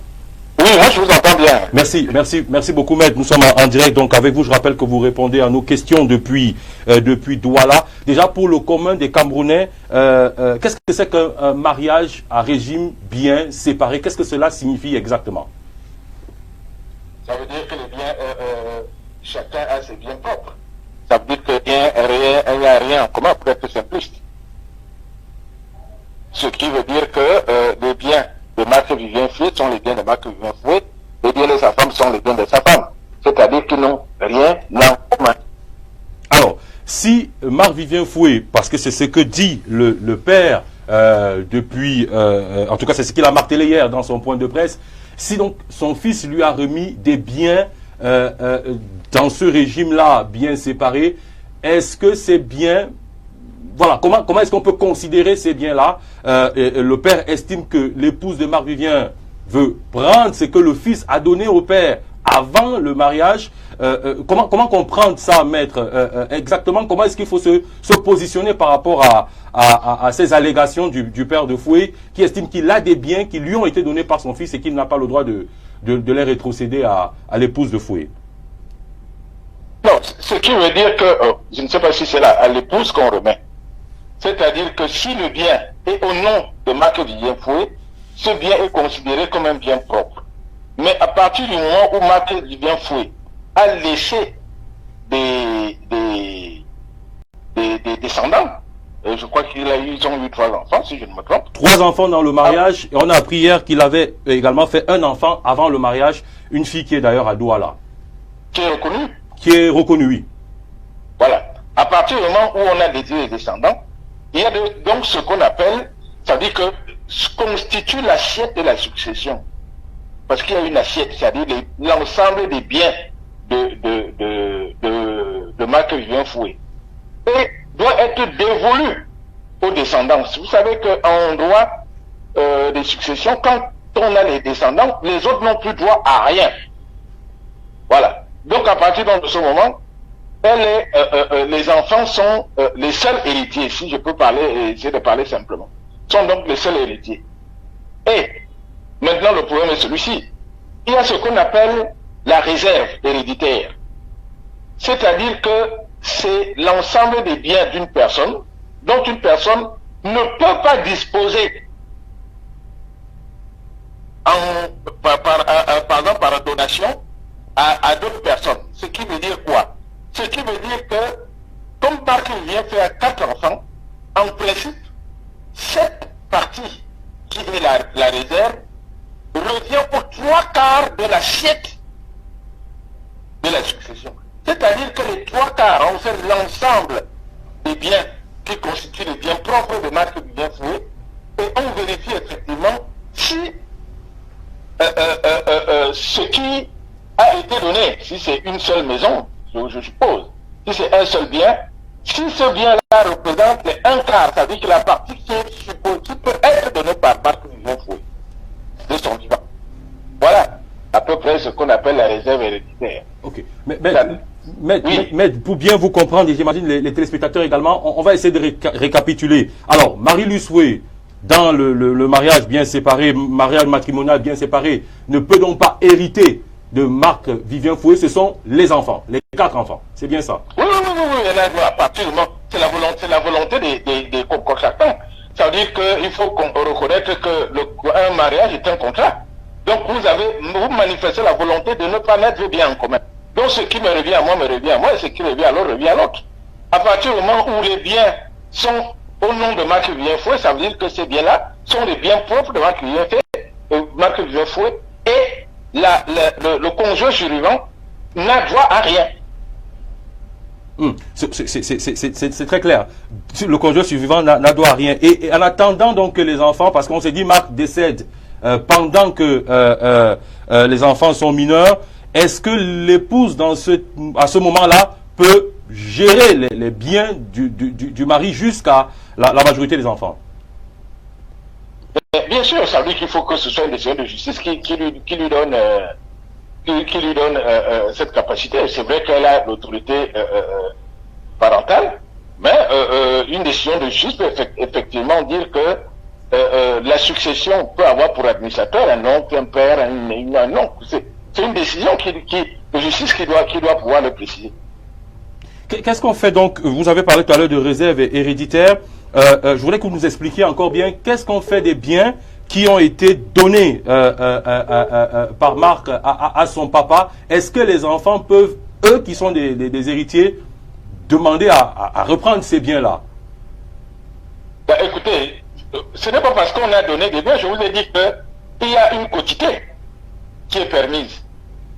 Oui, moi je vous entends bien.
Merci beaucoup, Maître. Nous sommes en direct donc avec vous. Je rappelle que vous répondez à nos questions depuis Douala. Déjà, pour le commun des Camerounais, qu'est-ce que c'est qu'un mariage à régime bien séparé? Qu'est-ce que cela signifie exactement?
Ça veut dire que les biens, chacun a ses biens propres. Ça veut dire qu'il n'y a rien en commun, pour être simpliste. Ce qui veut dire que les biens de Marc-Vivien Foé sont les biens de Marc-Vivien Foé, les biens de sa femme sont les biens de sa femme. C'est-à-dire qu'ils n'ont rien en commun.
Alors, si Marc-Vivien Foé, parce que c'est ce que dit le père depuis, en tout cas c'est ce qu'il a martelé hier dans son point de presse, si donc son fils lui a remis des biens dans ce régime-là bien séparé, est-ce que ces biens... Voilà, comment est-ce qu'on peut considérer ces biens-là? Le père estime que l'épouse de Marc-Vivien veut prendre ce que le fils a donné au père avant le mariage. Comment comprendre ça, maître? Exactement, comment est-ce qu'il faut se positionner par rapport à ces allégations du père de Foé qui estime qu'il a des biens qui lui ont été donnés par son fils et qu'il n'a pas le droit de les rétrocéder à l'épouse de Foé?
Non, ce qui veut dire que, je ne sais pas si c'est à l'épouse qu'on remet. C'est-à-dire que si le bien est au nom de Marc-Vivien Foé, ce bien est considéré comme un bien propre. Mais à partir du moment où Marc-Vivien Foé a laissé des descendants, je crois qu'ils ont eu 3 enfants, si je ne me trompe.
3 enfants dans le mariage, et on a appris hier qu'il avait également fait un enfant avant le mariage, une fille qui est d'ailleurs à Douala.
Qui est reconnue?
Qui est reconnue, oui.
Voilà. À partir du moment où on a laissé les descendants, il y a donc ce qu'on appelle, ça veut dire que ce constitue l'assiette de la succession. Parce qu'il y a une assiette, c'est-à-dire l'ensemble des biens de Marc-Vivien Foé. Et doit être dévolu aux descendants. Vous savez qu'en droit des successions, quand on a les descendants, les autres n'ont plus droit à rien. Voilà. Donc à partir de ce moment, les enfants sont les seuls héritiers, si je peux essayer de parler simplement, sont donc les seuls héritiers. Et maintenant le problème est celui-ci. Il y a ce qu'on appelle la réserve héréditaire. C'est-à-dire que c'est l'ensemble des biens d'une personne dont une personne ne peut pas disposer par donation à d'autres personnes. Ce qui veut dire quoi? Ce qui veut dire que, comme Marc-Vivien Foé a 4 enfants, en principe, cette partie qui est la réserve revient aux 3/4 de l'assiette de la succession. C'est-à-dire que les 3/4 en fait l'ensemble des biens qui constituent les biens propres de Marc-Vivien Foé, et on vérifie effectivement si ce qui a été donné, si c'est une seule maison, je suppose, si c'est un seul bien, si ce bien-là représente les 1/4, ça veut dire que la partie qui peut être donnée par Marc-Vivien Foé de son vivant. Voilà à peu près ce qu'on appelle la réserve héréditaire.
Ok. Mais pour bien vous comprendre, et j'imagine les téléspectateurs également, on va essayer de récapituler. Alors, Marie-Luce Foué, dans le mariage bien séparé, mariage matrimonial bien séparé, ne peut donc pas hériter de Marc Vivien Foué, ce sont les enfants, les 4 enfants. C'est bien ça?
Oui. À partir du moment, c'est la volonté des contractants. Ça veut dire qu'il faut reconnaître que un mariage est un contrat. Donc vous manifestez la volonté de ne pas mettre bien en commun. Donc ce qui me revient à moi me revient à moi, et ce qui revient à l'autre revient à l'autre. À partir du moment où les biens sont au nom de Marc Vivien Foué, ça veut dire que ces biens-là sont les biens propres de Marc Vivien Foué, et le conjoint survivant n'a droit à rien.
C'est très clair. Le conjoint survivant n'a droit à rien. Et en attendant donc que les enfants, parce qu'on s'est dit Marc décède pendant que les enfants sont mineurs, est-ce que l'épouse à ce moment-là peut gérer les biens du mari jusqu'à la majorité des enfants?
Bien sûr, ça veut dire qu'il faut que ce soit une décision de justice qui lui donne cette capacité. C'est vrai qu'elle a l'autorité parentale, mais une décision de justice peut effectivement dire que la succession peut avoir pour administrateur un oncle, un père, un oncle. C'est une décision de justice qui doit pouvoir le préciser.
Qu'est-ce qu'on fait donc? Vous avez parlé tout à l'heure de réserve héréditaire. Je voudrais que vous nous expliquiez encore bien qu'est-ce qu'on fait des biens qui ont été donnés par Marc à son papa. Est-ce que les enfants peuvent, eux qui sont des héritiers, demander à reprendre ces biens-là?
Écoutez, ce n'est pas parce qu'on a donné des biens, je vous ai dit qu'il y a une quotité qui est permise.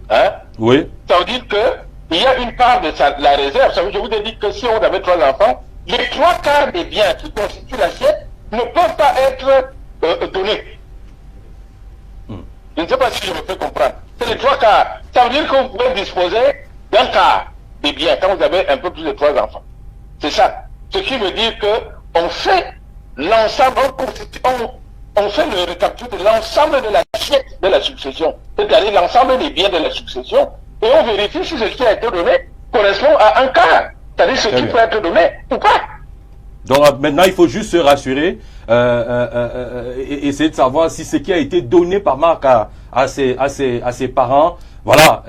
Hein? Oui. Ça veut dire qu'il y a une part de la réserve. Ça veut dire, je vous ai dit que si on avait 3 enfants, les 3/4 des biens qui constituent l'assiette ne peuvent pas être donnés. Je ne sais pas si je me fais comprendre. C'est les 3/4. Ça veut dire que vous pouvez disposer d'un quart des biens quand vous avez un peu plus de 3 enfants. C'est ça. Ce qui veut dire que on fait l'ensemble, on fait le récapitule de l'ensemble de l'assiette de la succession, c'est-à-dire l'ensemble des biens de la succession, et on vérifie si ce qui a été donné correspond à un quart, c'est-à-dire ce qui peut être donné ou pas.
Donc maintenant, il faut juste se rassurer et essayer de savoir si ce qui a été donné par Marc à ses parents, voilà,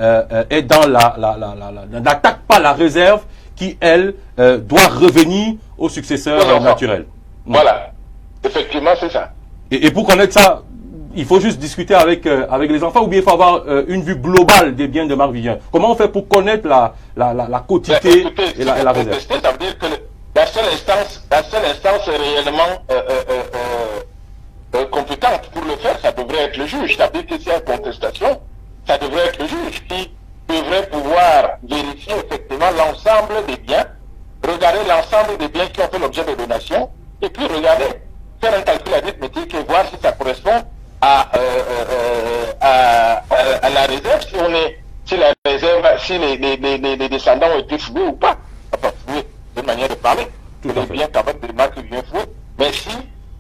est dans n'attaque pas la réserve qui, elle, doit revenir au successeur naturel.
Voilà, effectivement, c'est ça.
Et pour connaître ça, il faut juste discuter avec les enfants, ou bien il faut avoir une vue globale des biens de Marc Vivien. Comment on fait pour connaître la quotité et la réserve?
Ça veut dire que la seule instance réellement compétente pour le faire, ça devrait être le juge. Ça veut dire que s'il y a contestation, ça devrait être le juge qui devrait pouvoir vérifier effectivement l'ensemble des biens, regarder l'ensemble des biens qui ont fait l'objet de donation, et puis regarder, faire un calcul arithmétique et voir si ça correspond à la réserve, si les descendants ont été foués ou pas. Enfin, foués, c'est une manière de parler.
Tout à fait.
Bien quand même de Marc Vivien Foué. Mais si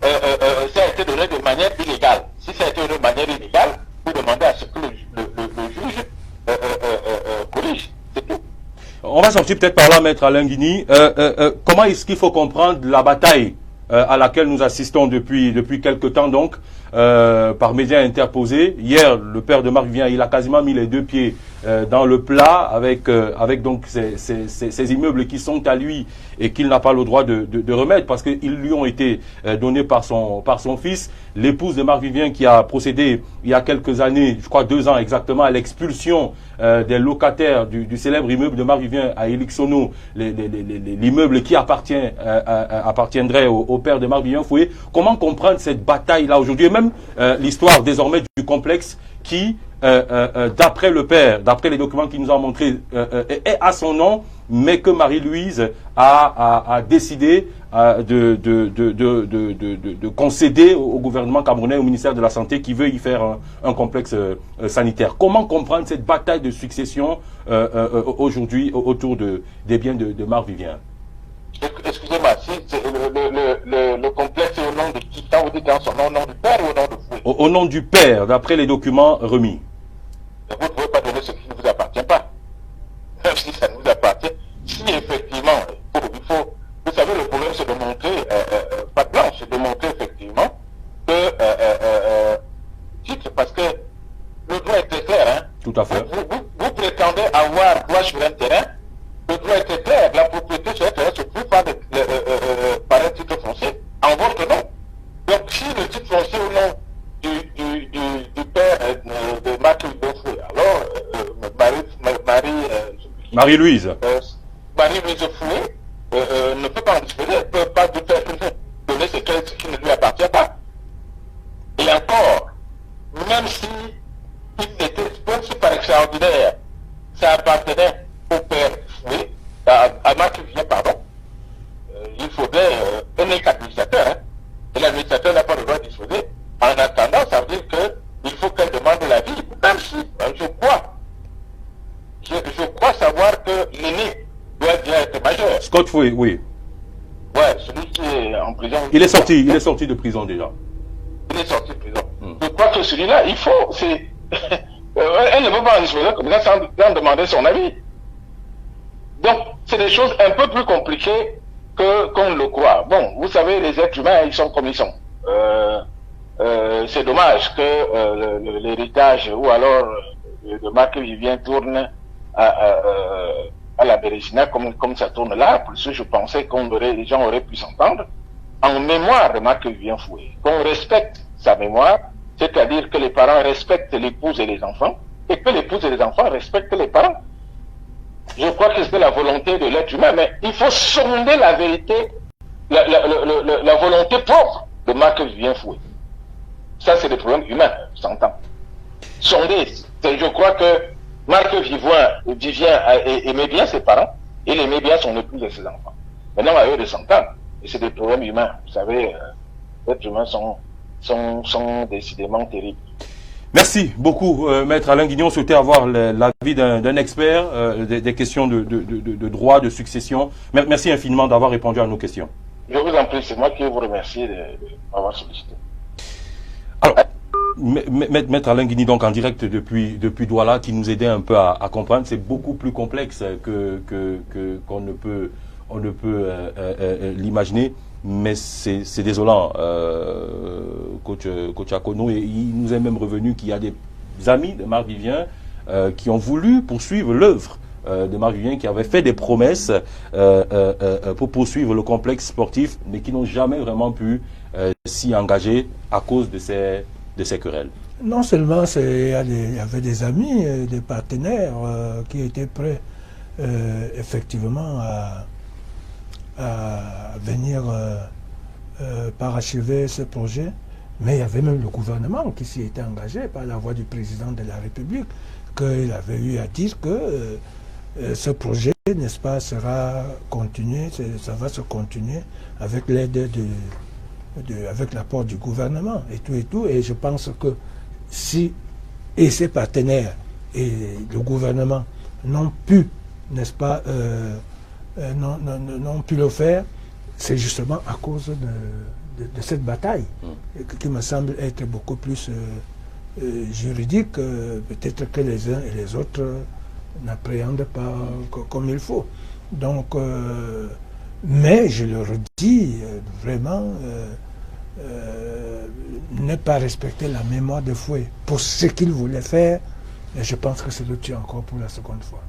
ça a été donné de manière illégale, si ça a été donné de manière illégale, vous demandez à ce que le juge corrige. C'est tout.
On va sortir peut-être par là, Maître Alain Guigny. Comment est-ce qu'il faut comprendre la bataille à laquelle nous assistons depuis quelque temps donc, par médias interposés? Hier, le père de Marc Vivien, il a quasiment mis les 2 pieds dans le plat avec donc ces immeubles qui sont à lui et qu'il n'a pas le droit de remettre parce qu'ils lui ont été donnés par son fils. L'épouse de Marc Vivien qui a procédé il y a quelques années, je crois 2 ans exactement, à l'expulsion des locataires du célèbre immeuble de Marc Vivien à Elixono, l'immeuble qui appartiendrait au père de Marc Vivien Foué. Comment comprendre cette bataille-là aujourd'hui, et même l'histoire désormais du complexe qui, d'après le père, d'après les documents qu'il nous a montrés, est à son nom, mais que Marie-Louise a décidé de concéder au gouvernement camerounais, au ministère de la Santé, qui veut y faire un complexe sanitaire. Comment comprendre cette bataille de succession aujourd'hui autour des biens de Marc Vivien?
Excusez-moi, si le complexe est au nom de qui? Quand vous dites son nom, au nom du père ou au nom de Foué?
Au nom du père, d'après les documents remis.
Vous ne pouvez pas donner ce qui ne vous appartient pas. Même si ça ne vous appartient
Tout à fait.
Vous prétendez avoir droit sur un terrain. Le droit était clair. La propriété sur un terrain se trouve par un titre foncier en votre nom. Donc, si le titre foncier au nom du père de Marc-Vivien Foué, alors
Marie-Louise.
Marie-Louise Foué ne peut pas en disposer, ne peut pas donner ce qui ne lui appartient pas. Et encore, même si par extraordinaire, ça appartenait au père Foué, à Marc-Vivien, pardon, il faudrait un unique administrateur, hein, et l'administrateur n'a pas le droit de disposer. En attendant, ça veut dire qu'il faut qu'elle demande l'avis, même si je crois savoir que l'aîné doit déjà être majeur.
Scott Foué, oui.
Ouais, celui qui est en prison.
Il est sorti de prison déjà.
Il est sorti de prison. Je crois que celui-là, il faut, elle ne peut pas en disposer comme ça sans demander son avis. Donc, c'est des choses un peu plus compliquées qu'on le croit. Bon, vous savez, les êtres humains, ils sont comme ils sont. C'est dommage que l'héritage ou alors de Marc-Vivien tourne à la Bérésina comme ça tourne là, parce que je pensais les gens auraient pu s'entendre en mémoire de Marc-Vivien Foué, qu'on respecte sa mémoire, c'est-à-dire que les parents respectent l'épouse et les enfants, et que l'épouse et les enfants respectent les parents. Je crois que c'est la volonté de l'être humain, mais il faut sonder la vérité, la volonté propre de Marc-Vivien Foué. Ça, c'est le problème humain, s'entend. Sonder, je crois que Marc-Vivien aimait bien ses parents, et il aimait bien son épouse et ses enfants. Maintenant, à eux de s'entendre, et c'est des problèmes humains. Vous savez, les êtres humains sont décidément terribles.
Merci beaucoup, Maître Alain Guignon. Souhaitait avoir l'avis d'un expert des questions de droit, de succession. Merci infiniment d'avoir répondu à nos questions.
Je vous en prie, c'est moi qui vous remercie de m'avoir sollicité.
Alors, Maître Alain Guigny, donc en direct depuis Douala, qui nous aidait un peu à comprendre, c'est beaucoup plus complexe qu'on ne peut l'imaginer. Mais c'est désolant, coach Akono, et il nous est même revenu qu'il y a des amis de Marc-Vivien qui ont voulu poursuivre l'œuvre de Marc-Vivien, qui avaient fait des promesses pour poursuivre le complexe sportif, mais qui n'ont jamais vraiment pu s'y engager à cause de ces querelles.
Non seulement il y avait des amis, des partenaires qui étaient prêts effectivement à venir parachever ce projet, mais il y avait même le gouvernement qui s'y était engagé par la voix du président de la République, qu'il avait eu à dire que ce projet, n'est-ce pas, sera continué, ça va se continuer avec l'aide avec l'apport du gouvernement et tout, et je pense que si ces partenaires et le gouvernement n'ont pu, n'est-ce pas, n'ont pu le faire, c'est justement à cause de cette bataille qui me semble être beaucoup plus juridique, peut-être que les uns et les autres n'appréhendent pas comme il faut. Donc, mais je le redis, vraiment, ne pas respecter la mémoire de Foué pour ce qu'il voulait faire, et je pense que c'est le tue encore pour la seconde fois.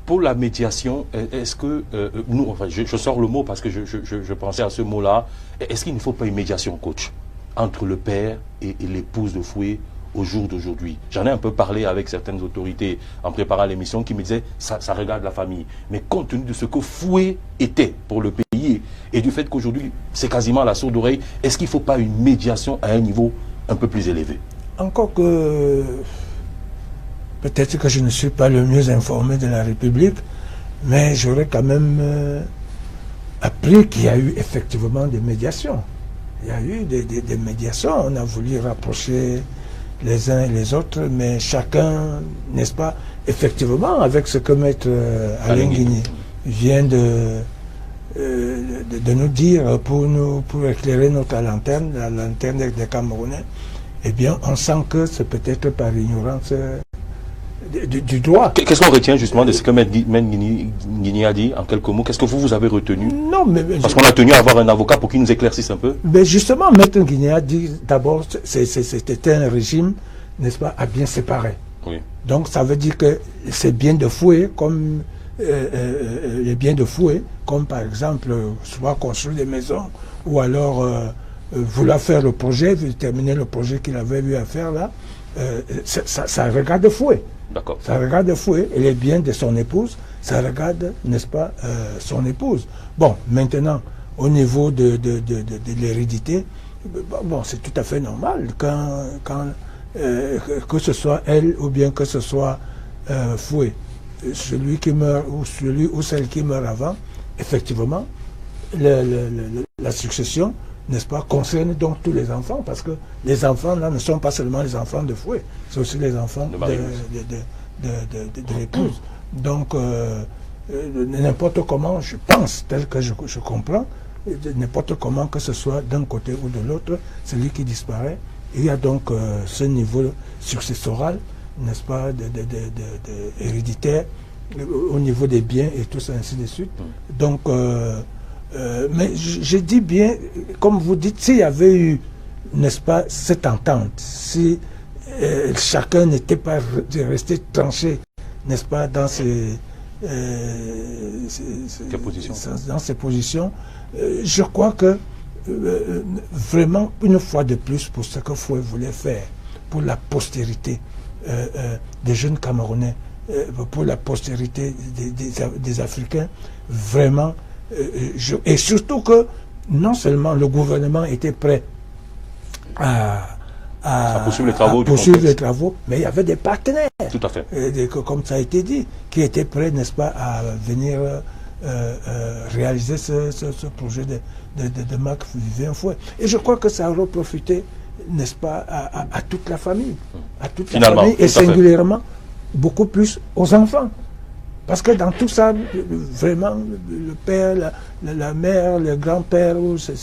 Pour la médiation, est-ce que, nous, enfin, je sors le mot parce que je pensais à ce mot-là, est-ce qu'il ne faut pas une médiation, coach, entre le père et l'épouse de Foué au jour d'aujourd'hui? J'en ai un peu parlé avec certaines autorités en préparant l'émission qui me disaient ça regarde la famille. Mais compte tenu de ce que Foué était pour le pays et du fait qu'aujourd'hui c'est quasiment à la sourde oreille, est-ce qu'il ne faut pas une médiation à un niveau un peu plus élevé?
Encore que peut-être que je ne suis pas le mieux informé de la République, mais j'aurais quand même appris qu'il y a eu effectivement des médiations. Il y a eu des médiations, on a voulu rapprocher les uns et les autres, mais chacun, n'est-ce pas, effectivement, avec ce que Maître Alain Guigny vient de nous dire pour éclairer notre lanterne, la lanterne des Camerounais, eh bien, on sent que c'est peut-être par ignorance du droit.
Qu'est-ce qu'on retient justement de ce que Maître Guigny a dit en quelques mots? Qu'est-ce que vous avez retenu?
Non, mais
parce qu'on a tenu à avoir un avocat pour qu'il nous éclaircisse un peu.
Mais justement, Maître Guigny a dit d'abord c'était un régime, n'est-ce pas, à bien séparer.
Oui.
Donc ça veut dire que c'est bien de fouet, comme les biens de fouet, comme par exemple soit construire des maisons, ou alors vouloir faire le projet, terminer le projet qu'il avait eu à faire là, ça regarde fouet.
D'accord.
Ça regarde fouet, et les biens de son épouse, ça regarde, n'est-ce pas, son épouse. Bon, maintenant, au niveau de l'hérédité, bon, c'est tout à fait normal que ce soit elle ou bien que ce soit fouet, celui qui meurt ou celui ou celle qui meurt avant, effectivement, la succession, n'est-ce pas, concerne donc tous les enfants, parce que les enfants là ne sont pas seulement les enfants de fouet, c'est aussi les enfants de l'épouse. Donc, n'importe comment, je pense, tel que je comprends, n'importe comment que ce soit d'un côté ou de l'autre, celui qui disparaît, il y a donc ce niveau successoral, n'est-ce pas, héréditaire, au niveau des biens et tout ça, ainsi de suite. Donc, mais je dis bien, comme vous dites, s'il y avait eu, n'est-ce pas, cette entente, si chacun n'était pas resté tranché, n'est-ce pas, dans ses positions, je crois que vraiment, une fois de plus, pour ce que Fouet voulait faire, pour la postérité des jeunes Camerounais, pour la postérité des Africains, vraiment, et surtout que non seulement le gouvernement était prêt à poursuivre les travaux, mais il y avait des partenaires.
Tout à fait.
Comme ça a été dit, qui étaient prêts, n'est-ce pas, à venir réaliser ce projet de Marc Vivien Fouet. Et je crois que ça aurait profité, n'est-ce pas, à toute la famille. À toute la famille, et singulièrement, beaucoup plus aux enfants. Parce que dans tout ça, vraiment, le père, la mère, le grand-père,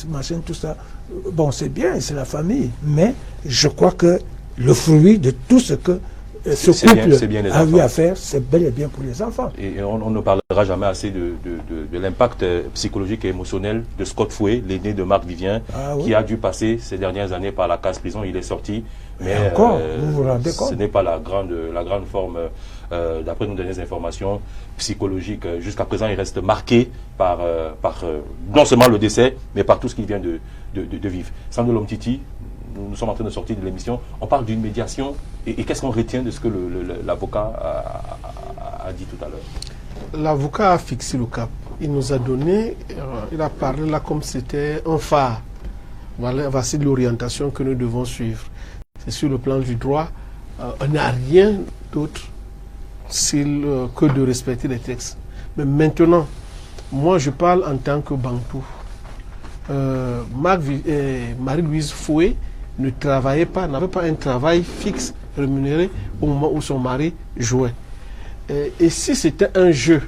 machin, tout ça, bon, c'est bien, c'est la famille. Mais je crois que le fruit de tout ce que ce couple a eu à faire, c'est bel et bien pour les enfants.
Et on ne parlera jamais assez de l'impact psychologique et émotionnel de Scott Fouet, l'aîné de Marc Vivien, qui a dû passer ces dernières années par la case prison. Il est sorti, mais
encore, vous vous rendez compte,
ce n'est pas la grande forme, d'après nos dernières informations psychologiques. Jusqu'à présent, il reste marqué par non seulement le décès, mais par tout ce qu'il vient de vivre. Sandro Lomtiti, nous sommes en train de sortir de l'émission, on parle d'une médiation, et qu'est-ce qu'on retient de ce que l'avocat a dit tout à l'heure?
L'avocat a fixé le cap. Il nous a donné, il a parlé là comme c'était un phare. Voilà, voici l'orientation que nous devons suivre. C'est sur le plan du droit, on n'a rien d'autre que de respecter les textes. Mais maintenant, moi je parle en tant que Bantou. Marie-Louise Fouet ne travaillait pas, n'avait pas un travail fixe, rémunéré au moment où son mari jouait. Et si c'était un jeu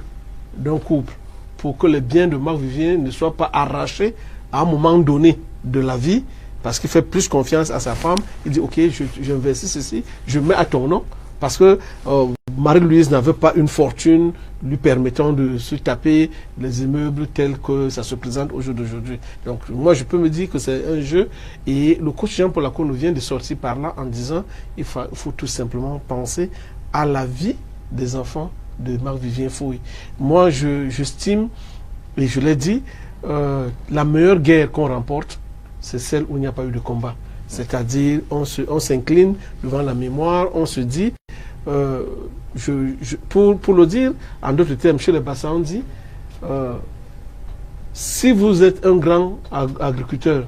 d'un couple pour que les biens de Marc Vivien ne soient pas arrachés à un moment donné de la vie, parce qu'il fait plus confiance à sa femme, il dit ok, j'investis ceci, je mets à ton nom, parce que Marie-Louise n'avait pas une fortune lui permettant de se taper les immeubles tels que ça se présente au jour d'aujourd'hui. Donc moi je peux me dire que c'est un jeu, et le coach Jean Paul Akono vient de sortir par là en disant il faut tout simplement penser à la vie des enfants de Marc Vivien Fouet. Moi j'estime, et je l'ai dit, la meilleure guerre qu'on remporte, c'est celle où il n'y a pas eu de combat. C'est-à-dire on s'incline devant la mémoire, on se dit, pour le dire en d'autres termes, chez les Bassans on dit, si vous êtes un grand agriculteur,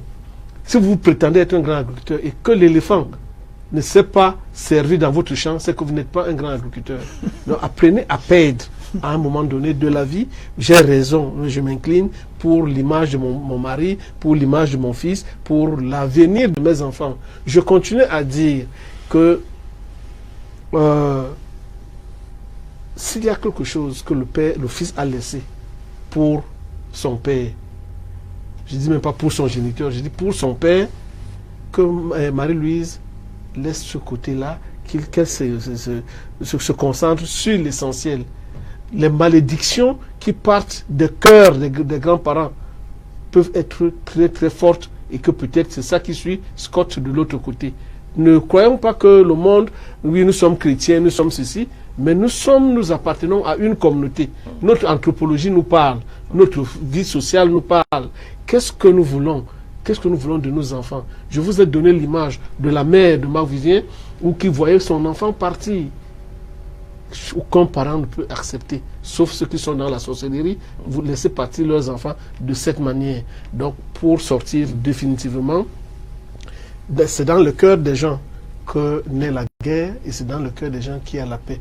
si vous prétendez être un grand agriculteur et que l'éléphant ne s'est pas servi dans votre champ, c'est que vous n'êtes pas un grand agriculteur. Donc apprenez à perdre à un moment donné de la vie. J'ai raison, je m'incline pour l'image de mon mari, pour l'image de mon fils, pour l'avenir de mes enfants. Je continue à dire que s'il y a quelque chose que le fils a laissé pour son père, je ne dis même pas pour son géniteur, je dis pour son père, que Marie-Louise laisse ce côté-là, qu'elle se concentre sur l'essentiel. Les malédictions qui partent des cœurs des grands-parents peuvent être très très fortes, et que peut-être c'est ça qui suit Scott de l'autre côté. Ne croyons pas que le monde, oui, nous sommes chrétiens, nous sommes ceci, mais nous appartenons à une communauté. Notre anthropologie nous parle, notre vie sociale nous parle. Qu'est-ce que nous voulons? Qu'est-ce que nous voulons de nos enfants? Je vous ai donné l'image de la mère de Marc Vivien, où qui voyait son enfant partir. Aucun parent ne peut accepter, sauf ceux qui sont dans la sorcellerie, vous laissez partir leurs enfants de cette manière. Donc, pour sortir définitivement, c'est dans le cœur des gens que naît la guerre, et c'est dans le cœur des gens qu'il y a la paix.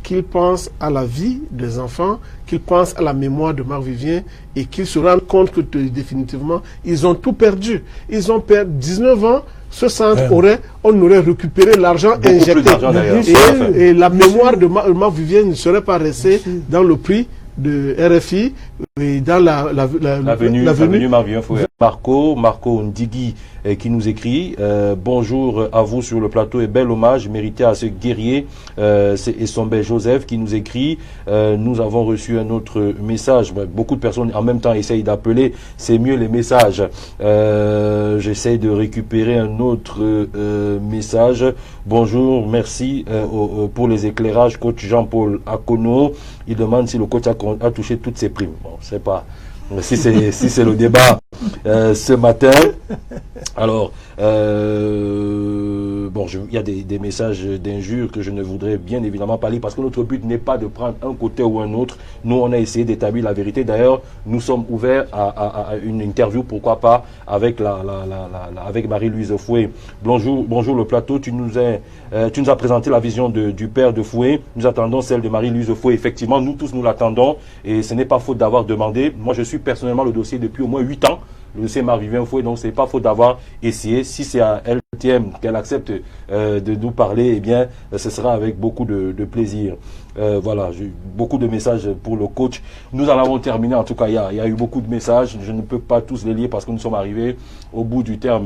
Qu'ils pensent à la vie des enfants, qu'ils pensent à la mémoire de Marc Vivien, et qu'ils se rendent compte que définitivement, ils ont tout perdu. Ils ont perdu 19 ans. Ce centre on aurait récupéré l'argent injecté. Et la mémoire de Marc Vivien ne serait pas restée dans le prix de RFI et dans l'avenue
Marc Vivien Foué. Marco Ndigui qui nous écrit bonjour à vous sur le plateau et bel hommage mérité à ce guerrier et son bel Joseph qui nous écrit nous avons reçu un autre message. Beaucoup de personnes en même temps essayent d'appeler, c'est mieux les messages. J'essaie de récupérer un autre message. Bonjour, merci pour les éclairages, coach Jean-Paul Akono. Il demande si le coach a touché toutes ses primes. Bon, je sais pas si c'est le débat ce matin. Alors, bon, il y a des messages d'injures que je ne voudrais bien évidemment pas lire parce que notre but n'est pas de prendre un côté ou un autre. Nous, on a essayé d'établir la vérité. D'ailleurs, nous sommes ouverts à une interview, pourquoi pas, avec avec Marie-Louise Foué. Bonjour le plateau. Tu nous as présenté la vision du père de Foué. Nous attendons celle de Marie-Louise Foué. Effectivement, nous tous, nous l'attendons et ce n'est pas faute d'avoir demandé. Moi, je suis personnellement le dossier depuis au moins 8 ans. Le dossier Marc Vivien Foué, donc c'est pas faute d'avoir essayé. Si c'est à LTM qu'elle accepte de nous parler, eh bien, ce sera avec beaucoup de plaisir. Voilà, j'ai beaucoup de messages pour le coach. Nous en avons terminé, en tout cas, il y a eu beaucoup de messages. Je ne peux pas tous les lire parce que nous sommes arrivés au bout du temps,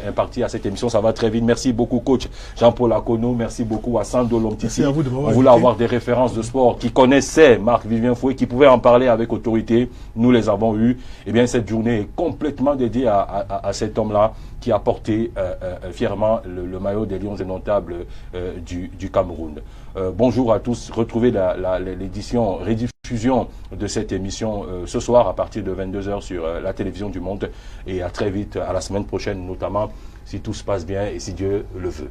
imparti à cette émission. Ça va très vite. Merci beaucoup, coach Jean-Paul Akono. Merci beaucoup à Sando Lomtiti.
On
voulait avoir des références de sport qui connaissaient Marc Vivien Foué, qui pouvaient en parler avec autorité. Nous les avons eus. Eh bien, cette journée est complètement dédiée à cet homme-là qui a porté fièrement le maillot des Lions indomptables du Cameroun. Bonjour à tous. Retrouvez l'édition rediffusion de cette émission ce soir à partir de 22 h sur la télévision du Monde. Et à très vite, à la semaine prochaine notamment, si tout se passe bien et si Dieu le veut.